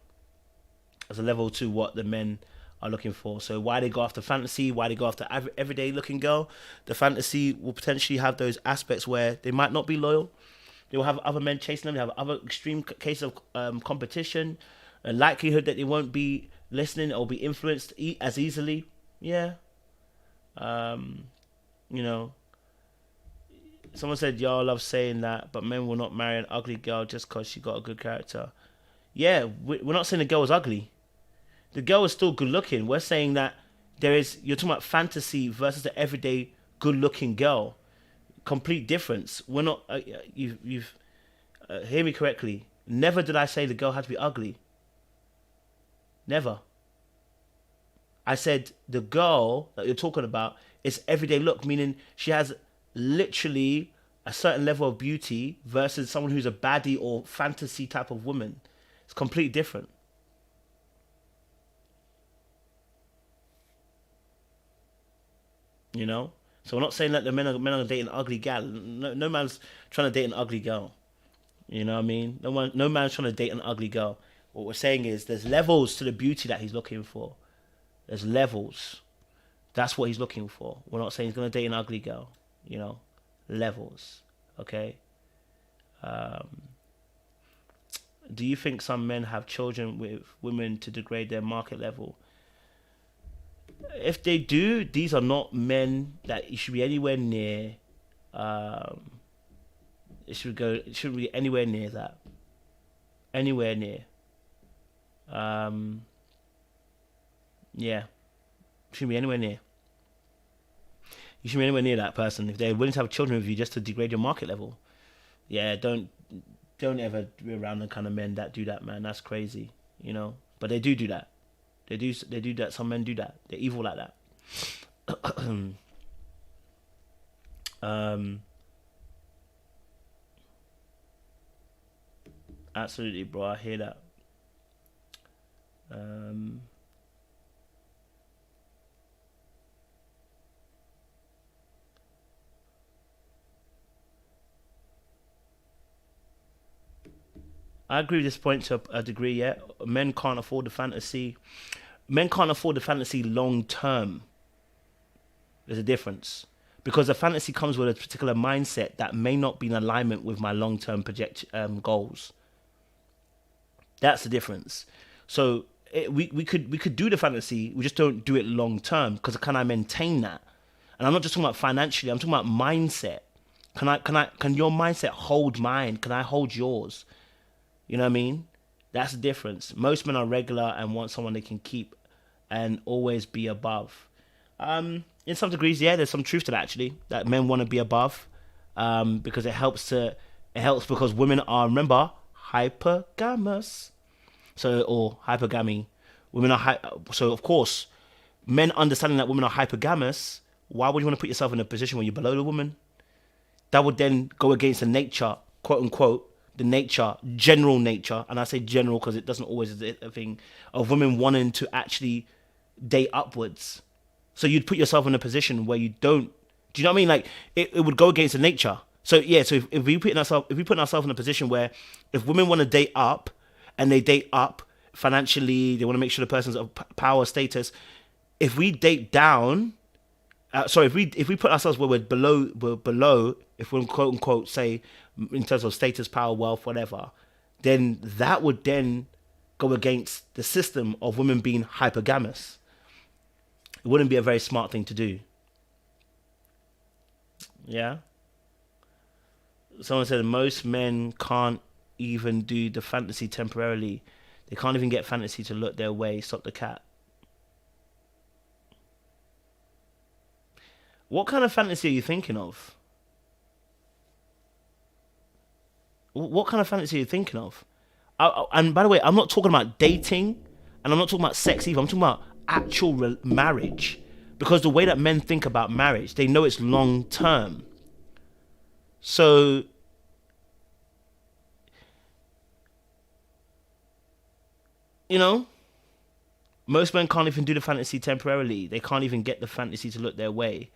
There's a level to what the men are looking for. So why they go after fantasy, why they go after everyday looking girl, the fantasy will potentially have those aspects where they might not be loyal. They will have other men chasing them. They have other extreme cases of competition. A likelihood that they won't be listening or be influenced as easily. Yeah. Someone said, y'all love saying that, but men will not marry an ugly girl just because she got a good character. Yeah, we're not saying the girl is ugly. The girl is still good looking. We're saying that you're talking about fantasy versus the everyday good looking girl. Complete difference. We're not, you've hear me correctly. Never did I say the girl had to be ugly. Never. I said the girl that you're talking about is everyday look, meaning she has literally a certain level of beauty versus someone who's a baddie or fantasy type of woman. It's completely different. So we're not saying that the men are dating an ugly gal. No man's trying to date an ugly girl. You know what I mean? No man's trying to date an ugly girl. What we're saying is there's levels to the beauty that he's looking for. There's levels. That's what he's looking for. We're not saying he's going to date an ugly girl. Levels. Okay? Do you think some men have children with women to degrade their market level? If they do, these are not men that you should be anywhere near. It shouldn't be anywhere near that. Anywhere near. Yeah. Shouldn't be anywhere near. You shouldn't be anywhere near that person. If they're willing to have children with you just to degrade your market level, yeah, don't ever be around the kind of men that do that, man. That's crazy, But they do that. They do that. Some men do that. They're evil like that. Absolutely, bro. I hear that. I agree with this point to a degree, yeah. Men can't afford the fantasy. Men can't afford the fantasy long term. There's a difference. Because the fantasy comes with a particular mindset that may not be in alignment with my long-term goals. That's the difference. So we could do the fantasy, we just don't do it long term. Because can I maintain that? And I'm not just talking about financially. I'm talking about mindset. Can your mindset hold mine? Can I hold yours? You know what I mean? That's the difference. Most men are regular and want someone they can keep and always be above. In some degrees, yeah, there's some truth to that actually. That men want to be above, because it helps because women are, remember, hypergamous. Or hypergamy. Women are so of course, men understanding that women are hypergamous. Why would you want to put yourself in a position where you're below the woman? That would then go against the nature, quote unquote, the nature, general nature, and I say general because it doesn't always is a thing, of women wanting to actually date upwards. So you'd put yourself in a position where you don't. Do you know what I mean? Like it would go against the nature. So yeah. So if we put ourselves in a position where if women want to date up and they date up financially, they want to make sure the person's of power status. If we date down, if we put ourselves where we're below, if we're quote unquote say in terms of status, power, wealth, whatever, then that would then go against the system of women being hypergamous. It wouldn't be a very smart thing to do. Yeah. Someone said most men can't even do the fantasy temporarily. They can't even get fantasy to look their way. Stop the cat. What kind of fantasy are you thinking of? What kind of fantasy are you thinking of? And by the way, I'm not talking about dating, and I'm not talking about sex either. I'm talking about actual marriage. Because the way that men think about marriage, they know it's long term. So, you know, most men can't even do the fantasy temporarily. They can't even get the fantasy to look their way.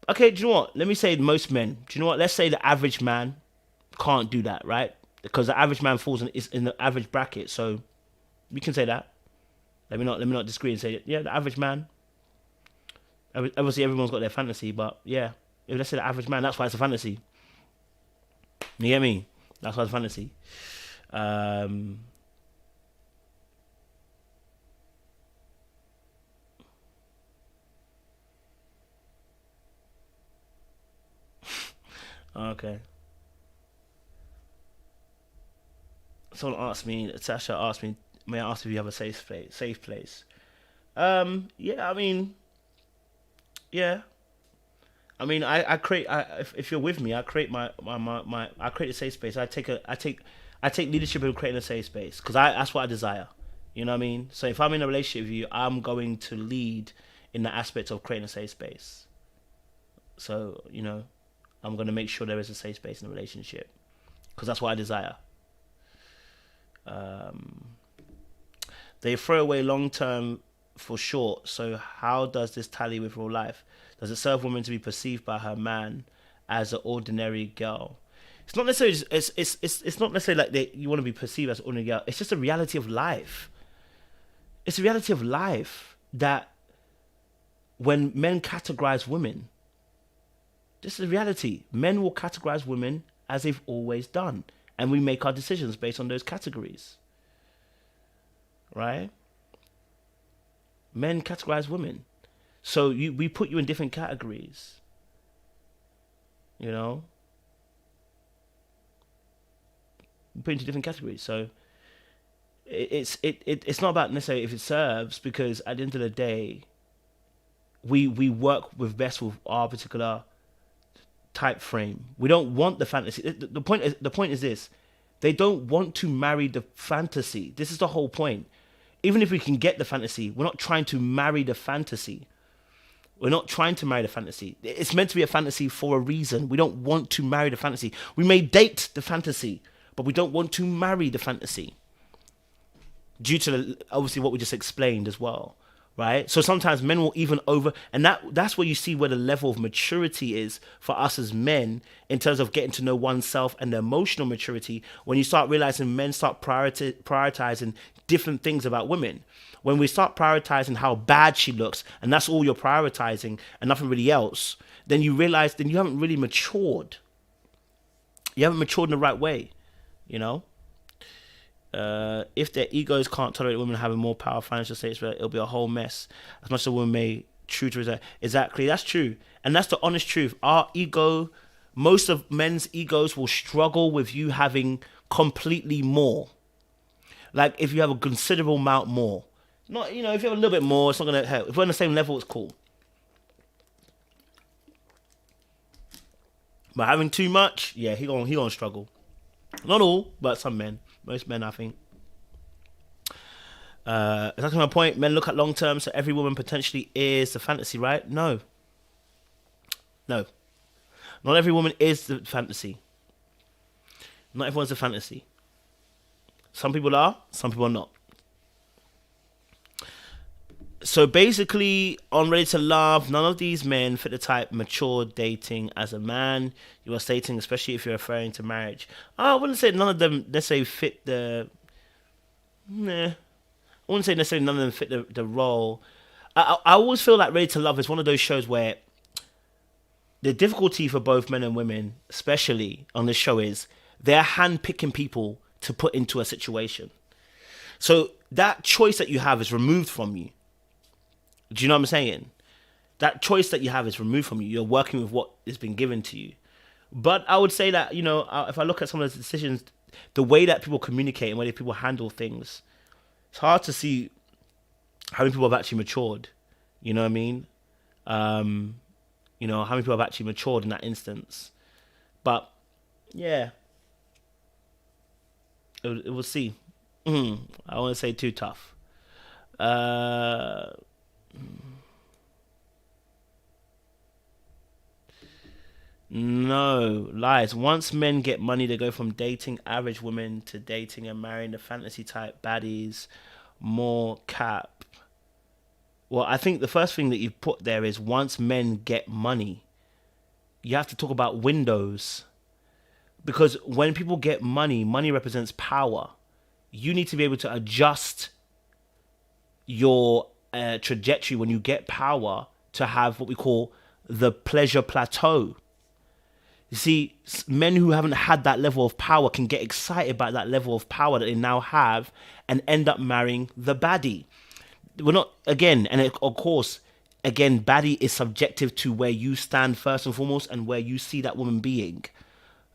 Okay, do you know what? Let me say most men. Do you know what? Let's say the average man can't do that, right? Because the average man falls in the average bracket. So we can say that. Let me not disagree and say, yeah, the average man. Obviously, everyone's got their fantasy, but yeah, if let's say the average man, that's why it's a fantasy. You get me? That's why it's a fantasy. Okay. Someone asked me, Sasha asked me, may I ask if you have a safe place? Safe place. Yeah, I mean, yeah. I mean, I create. If you're with me, I create I create a safe space. I take leadership in creating a safe space because that's what I desire. You know what I mean? So if I'm in a relationship with you, I'm going to lead in the aspect of creating a safe space. So you know, I'm going to make sure there is a safe space in the relationship because that's what I desire. They throw away long term for short. So how does this tally with real life? Does it serve women to be perceived by her man as an ordinary girl? It's not necessarily. It's not necessarily like you want to be perceived as an ordinary girl. It's just a reality of life. It's a reality of life that when men categorize women, this is a reality. Men will categorize women as they've always done, and we make our decisions based on those categories. Right? Men categorize women. So we put you in different categories. You know? We put you into different categories. So it's not about necessarily if it serves, because at the end of the day, we work with best with our particular type frame. We don't want the fantasy. The point is this. They don't want to marry the fantasy. This is the whole point. Even if we can get the fantasy, we're not trying to marry the fantasy. We're not trying to marry the fantasy. It's meant to be a fantasy for a reason. We don't want to marry the fantasy. We may date the fantasy, but we don't want to marry the fantasy. Due to obviously what we just explained as well, right? So sometimes men will even and that's where you see where the level of maturity is for us as men in terms of getting to know oneself and the emotional maturity. When you start realizing men start prioritizing different things about women. When we start prioritizing how bad she looks, and that's all you're prioritizing and nothing really else, then you realize then you haven't really matured. You haven't matured in the right way, you know? If their egos can't tolerate women having more power, financial status, it'll be a whole mess. As much as a woman may true to result. Exactly, that's true. And that's the honest truth. Our ego, most of men's egos will struggle with you having completely more. Like if you have a considerable amount more. Not, you know, if you have a little bit more, it's not going to help. If we're on the same level, it's cool. But having too much, yeah, he gonna struggle. Not all, but some men. Most men, I think. That's my point. Men look at long term, so every woman potentially is the fantasy, right? No. Not every woman is the fantasy. Not everyone's a fantasy. Some people are, some people are not. So basically, on Ready to Love, none of these men fit the type mature dating as a man. You are stating, especially if you're referring to marriage. I wouldn't say none of them necessarily fit the... I wouldn't say necessarily none of them fit the role. I always feel like Ready to Love is one of those shows where the difficulty for both men and women, especially on this show, is they're handpicking people to put into a situation. So that choice that you have is removed from you. Do you know what I'm saying? that choice that you have is removed from you. You're working with what has been given to you. But I would say that, if I look at some of the decisions, the way that people communicate and the way that people handle things, it's hard to see how many people have actually matured. You know what I mean? How many people have actually matured in that instance. But, yeah. We'll see. I don't want to say too tough. No, lies. Once men get money, they go from dating average women to dating and marrying the fantasy type baddies. More cap. Well, I think the first thing that you've put there is once men get money. You have to talk about windows. Because when people get money, money represents power. You need to be able to adjust your trajectory when you get power to have what we call the pleasure plateau. You see, men who haven't had that level of power can get excited about that level of power that they now have and end up marrying the baddie. We're not, again, and of course, again, baddie is subjective to where you stand first and foremost and where you see that woman being.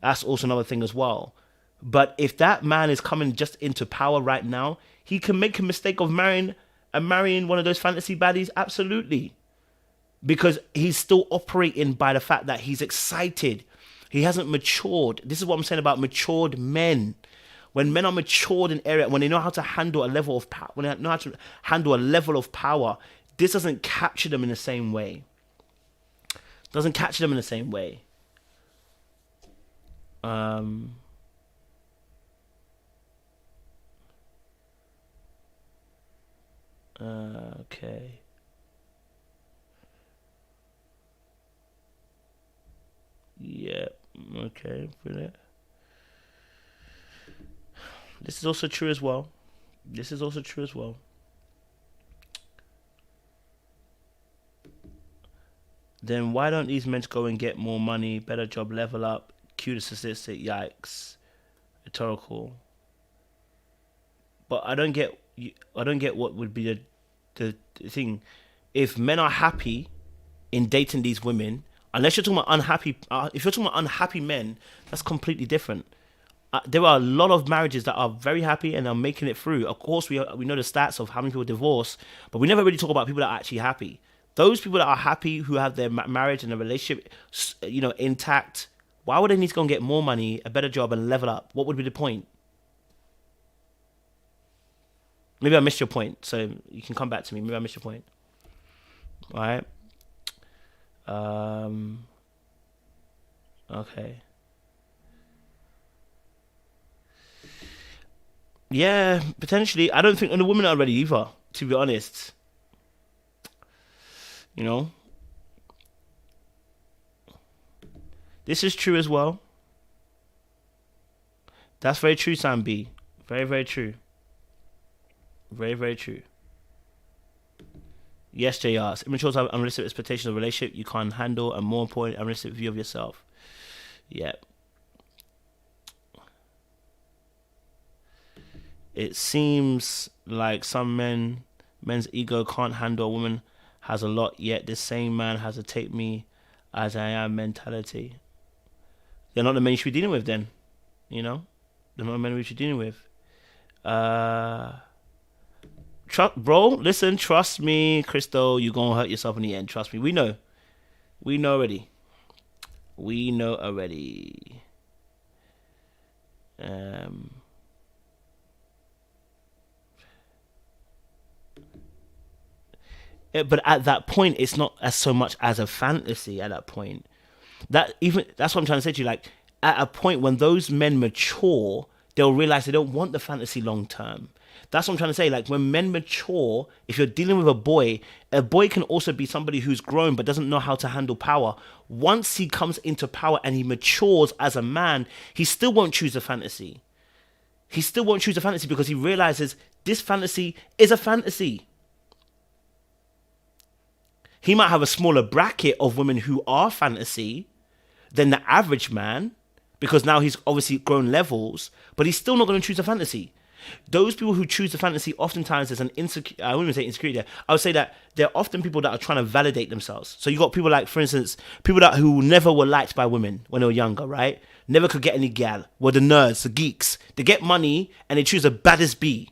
That's also another thing as well. But if that man is coming just into power right now, he can make a mistake of marrying one of those fantasy baddies, absolutely. Because he's still operating by the fact that he's excited. He hasn't matured. This is what I'm saying about matured men. When men are matured in area, when they know how to handle a level of power, when they know how to handle a level of power, this doesn't capture them in the same way. Doesn't capture them in the same way. Okay. Yeah. Okay. Brilliant. This is also true as well. Then why don't these men go and get more money, better job, level up, cue the statistic, yikes, rhetorical. But I don't get what would be the thing. If men are happy in dating these women, unless you're talking about unhappy, if you're talking about unhappy men, that's completely different. There are a lot of marriages that are very happy and are making it through. Of course, we know the stats of how many people divorce, but we never really talk about people that are actually happy. Those people that are happy, who have their marriage and their relationship, intact, why would they need to go and get more money, a better job, and level up? What would be the point? Maybe I missed your point, so you can come back to me. Maybe I missed your point. All right. Okay. Yeah, potentially. I don't think the women are ready either, to be honest. This is true as well. That's very true, Sam B. Very, very true. Very, very true. Yes, JR. Immature have unrealistic expectations of a relationship you can't handle, and more important, unrealistic view of yourself. Yeah. It seems like some men's ego can't handle a woman has a lot, yet this same man has a take me as I am mentality. They're not the men you should be dealing with then. They're not the men we should be dealing with. Bro, listen, trust me, Crystal, you're going to hurt yourself in the end. Trust me. We know. We know already. But at that point, it's not as so much as a fantasy at that point. That's what I'm trying to say to you. Like, at a point when those men mature, they'll realize they don't want the fantasy long term. That's what I'm trying to say. Like, when men mature, if you're dealing with a boy can also be somebody who's grown but doesn't know how to handle power. Once he comes into power and he matures as a man, he still won't choose a fantasy. Because he realizes this fantasy is a fantasy. He might have a smaller bracket of women who are fantasy than the average man, because now he's obviously grown levels, but he's still not going to choose a fantasy. Those people who choose the fantasy, oftentimes there's an insecure. I wouldn't even say insecurity there. I would say that they're often people that are trying to validate themselves. So you got people like, for instance, people that who never were liked by women when they were younger, right? Never could get any gal. Were the nerds, the geeks. They get money and they choose the baddest bee.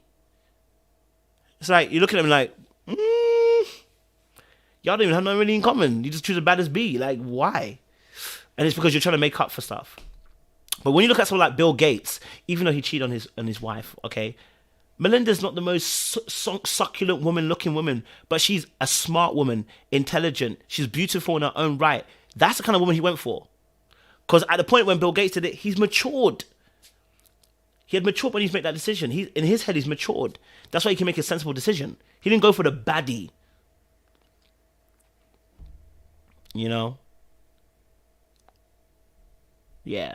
It's like you look at them like, y'all don't even have nothing really in common. You just choose the baddest bee. Like, why? And it's because you're trying to make up for stuff. But when you look at someone like Bill Gates, even though he cheated on his wife, okay, Melinda's not the most succulent looking woman, but she's a smart woman, intelligent. She's beautiful in her own right. That's the kind of woman he went for. Because at the point when Bill Gates did it, he's matured. He had matured when he's made that decision. In his head, he's matured. That's why he can make a sensible decision. He didn't go for the baddie. You know? Yeah.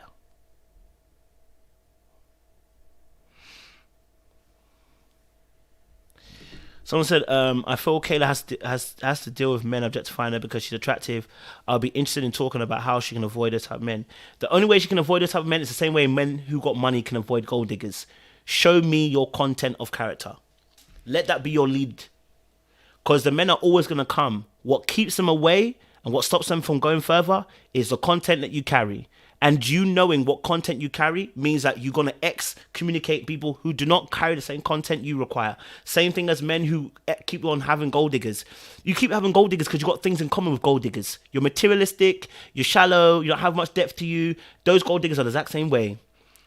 Someone said, I feel Kayla has to deal with men objectifying her because she's attractive. I'll be interested in talking about how she can avoid this type of men. The only way she can avoid this type of men is the same way men who got money can avoid gold diggers. Show me your content of character. Let that be your lead. Because the men are always going to come. What keeps them away and what stops them from going further is the content that you carry. And you knowing what content you carry means that you're going to excommunicate people who do not carry the same content you require. Same thing as men who keep on having gold diggers. You keep having gold diggers because you've got things in common with gold diggers. You're materialistic, you're shallow, you don't have much depth to you. Those gold diggers are the exact same way.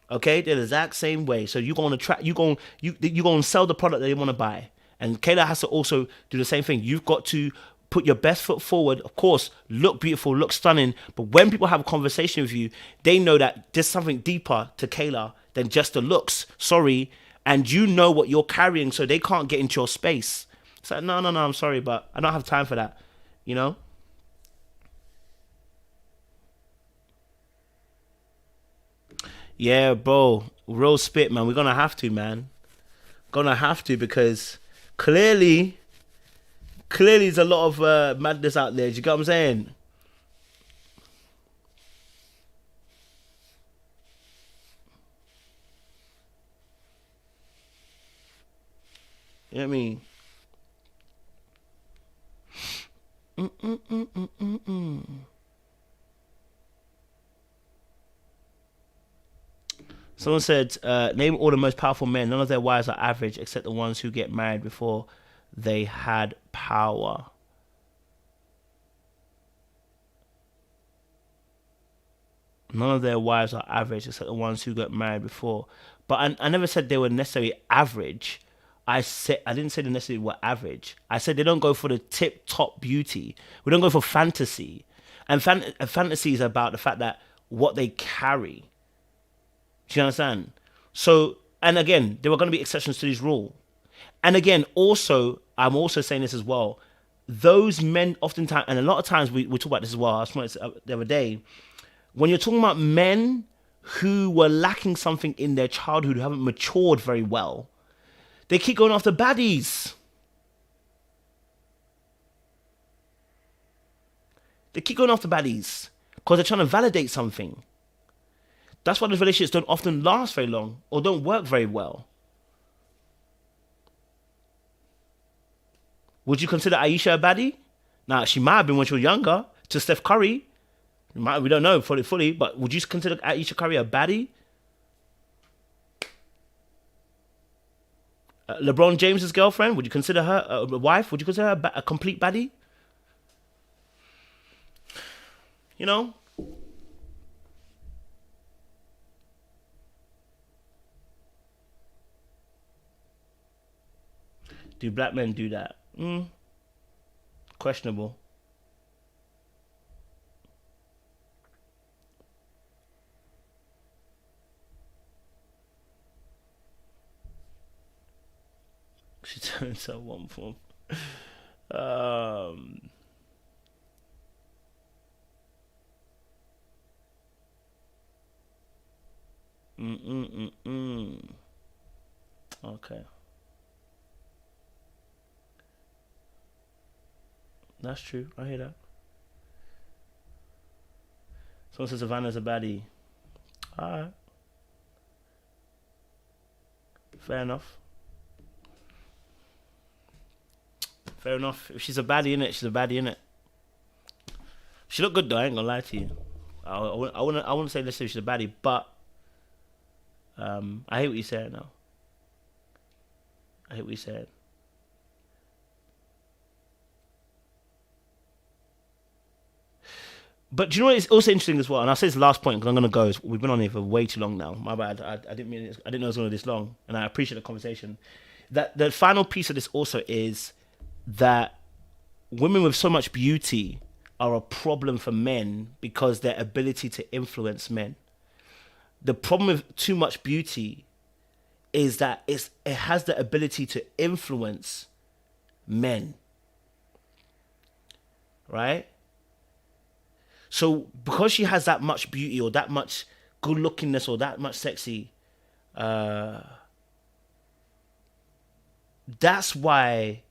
Okay? They're the exact same way. So you're going to sell the product that they want to buy. And Kayla has to also do the same thing. You've got to put your best foot forward. Of course, look beautiful, look stunning. But when people have a conversation with you, they know that there's something deeper to Kayla than just the looks. Sorry. And you know what you're carrying, so they can't get into your space. It's like, no, I'm sorry, but I don't have time for that. You know? Yeah, bro. Real spit, man. We're going to have to, man. Gonna have to, because clearly there's a lot of madness out there. Do you get what I'm saying? You know what I mean? Someone said, name all the most powerful men. None of their wives are average except the ones who get married before they had power. None of their wives are average except the ones who got married before. But I never said they were necessarily average. I didn't say they necessarily were average. I said they don't go for the tip top beauty. We don't go for fantasy. And fantasy is about the fact that what they carry. Do you understand? So, and again, there were going to be exceptions to this rule. And again, also, I'm also saying this as well. Those men oftentimes, and a lot of times we talk about this as well. I was the other day. When you're talking about men who were lacking something in their childhood, who haven't matured very well, they keep going after baddies. They keep going after baddies because they're trying to validate something. That's why those relationships don't often last very long or don't work very well. Would you consider Aisha a baddie? Now, she might have been when she was younger to Steph Curry. We don't know fully, but would you consider Aisha Curry a baddie? LeBron James's girlfriend, would you consider her a wife? Would you consider her a complete baddie? You know? Do black men do that? Questionable. She turns out one form. Okay. That's true. I hear that. Someone says Savannah's a baddie. Alright. Fair enough. Fair enough. If she's a baddie, innit? She's a baddie, innit? She looked good though, I ain't gonna lie to you. I wouldn't say necessarily she's a baddie, but I hate what you said now. I hate what you said. But do you know what is also interesting as well? And I'll say this last point because I'm gonna go. We've been on here for way too long now. My bad. I didn't mean I didn't know it was gonna be this long, and I appreciate the conversation. That the final piece of this also is that women with so much beauty are a problem for men because their ability to influence men. The problem with too much beauty is that it has the ability to influence men. Right? So because she has that much beauty or that much good lookingness or that much sexy, that's why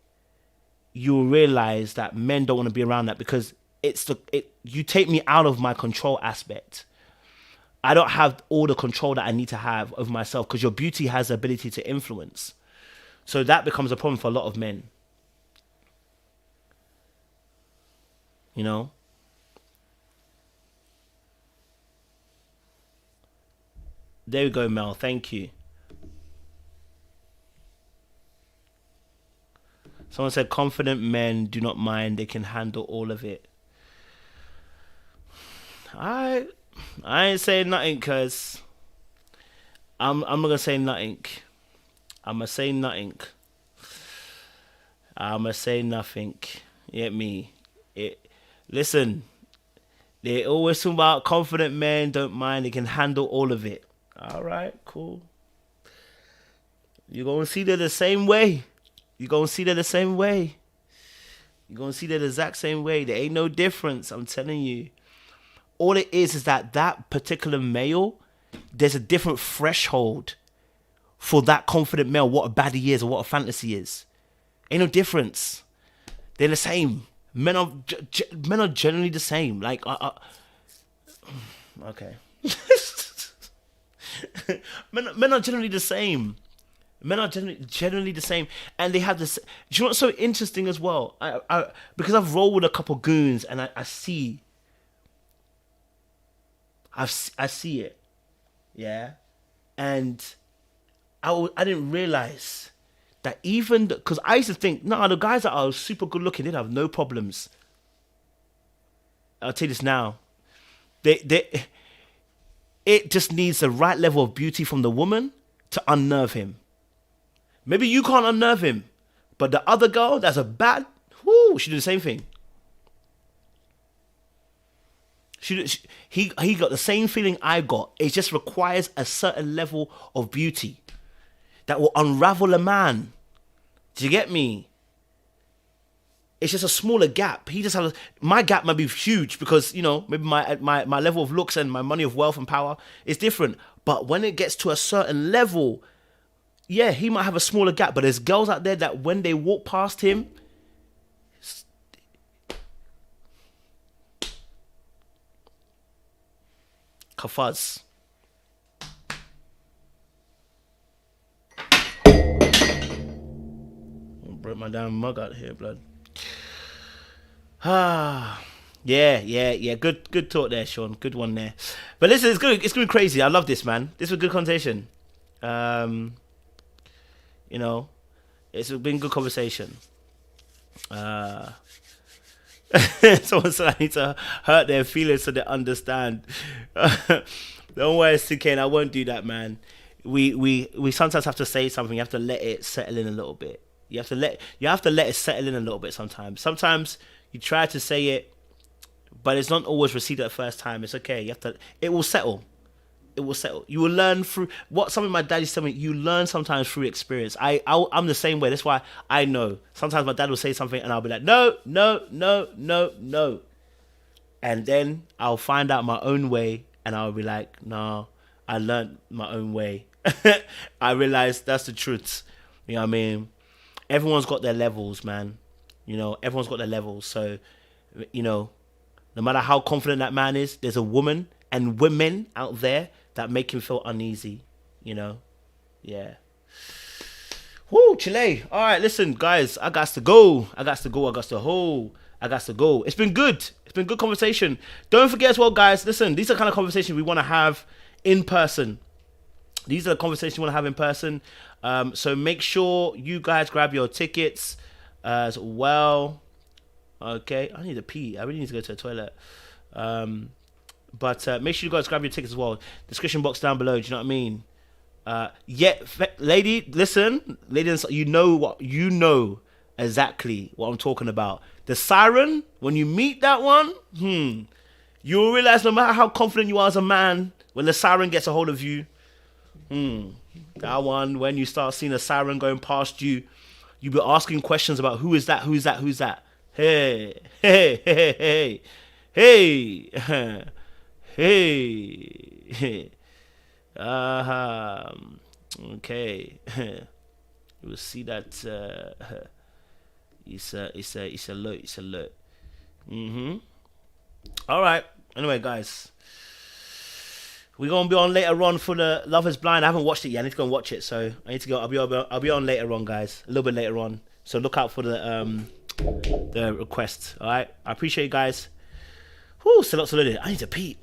you'll realize that men don't want to be around that, because you take me out of my control aspect. I don't have all the control that I need to have over myself because your beauty has the ability to influence. So that becomes a problem for a lot of men. You know? There we go, Mel. Thank you. Someone said confident men do not mind. They can handle all of it. I ain't saying nothing, cause I'm not gonna say nothing. I'ma say nothing. I'ma say nothing. You get me? Listen. They always talk about confident men don't mind. They can handle all of it. All right, cool. You're gonna see that the same way. You're gonna see that the same way. You're gonna see that the exact same way. There ain't no difference. I'm telling you. All it is that particular male, there's a different threshold for that confident male, what a baddie is or what a fantasy is. Ain't no difference. They're the same. Men are generally the same. Like, okay. men are generally the same. Men are generally the same, and they have this. Do you know what's so interesting as well? Because I've rolled with a couple goons, and I see it, yeah, and I didn't realize that even because I used to think, no, the guys that are super good looking, they'd have no problems. I'll tell you this now, it just needs the right level of beauty from the woman to unnerve him. Maybe you can't unnerve him, but the other girl that's a bad, she did the same thing. He got the same feeling I got. It just requires a certain level of beauty that will unravel a man. Do you get me? It's just a smaller gap. He just has my gap might be huge because, you know, maybe my level of looks and my money of wealth and power is different. But when it gets to a certain level, yeah, he might have a smaller gap. But there's girls out there that when they walk past him, kafaz. Broke my damn mug out here, blood. Yeah. Good talk there, Sean. Good one there. But listen, it's gonna be crazy. I love this, man. This was a good conversation. You know, it's been a good conversation. Someone said I need to hurt their feelings so they understand. Don't worry, CK, I won't do that, man. We sometimes have to say something. You have to let it settle in a little bit. You have to let it settle in a little bit sometimes. Sometimes you try to say it, but it's not always received at the first time. It's okay. It will settle. It will settle. You will learn through something my dad used to tell me. You learn sometimes through experience. I'm the same way. That's why I know. Sometimes my dad will say something and I'll be like, no. And then I'll find out my own way and I'll be like, no, I learned my own way. I realized that's the truth. You know what I mean? Everyone's got their levels, man. You know, everyone's got their levels. So, you know, no matter how confident that man is, there's a woman and women out there that make him feel uneasy, you know? Yeah. Woo, Chile. All right, listen, guys, I got to go. I got to go. I got to hold. I got to go. It's been good. It's been good conversation. Don't forget as well, guys. Listen, these are the kind of conversations we want to have in person. These are the conversations we want to have in person. So make sure you guys grab your tickets as well. Okay, I need to pee. I really need to go to the toilet. But make sure you guys grab your tickets as well. Description box down below. Do you know what I mean? Lady, listen, ladies, you know exactly what I'm talking about. The siren, when you meet that one, you'll realize no matter how confident you are as a man, when the siren gets a hold of you, that one, when you start seeing a siren going past you, you'll be asking questions about who is that, who's that, who's that. Hey, hey, hey, hey, hey, hey. Okay. You will see that it's alert. All right. Anyway, guys, we're gonna be on later on for the Love Is Blind. I haven't watched it yet. I need to go and watch it. So I need to go. I'll be on later on, guys. A little bit later on. So look out for the request. All right. I appreciate you guys. Whoo, so lots of I need to pee.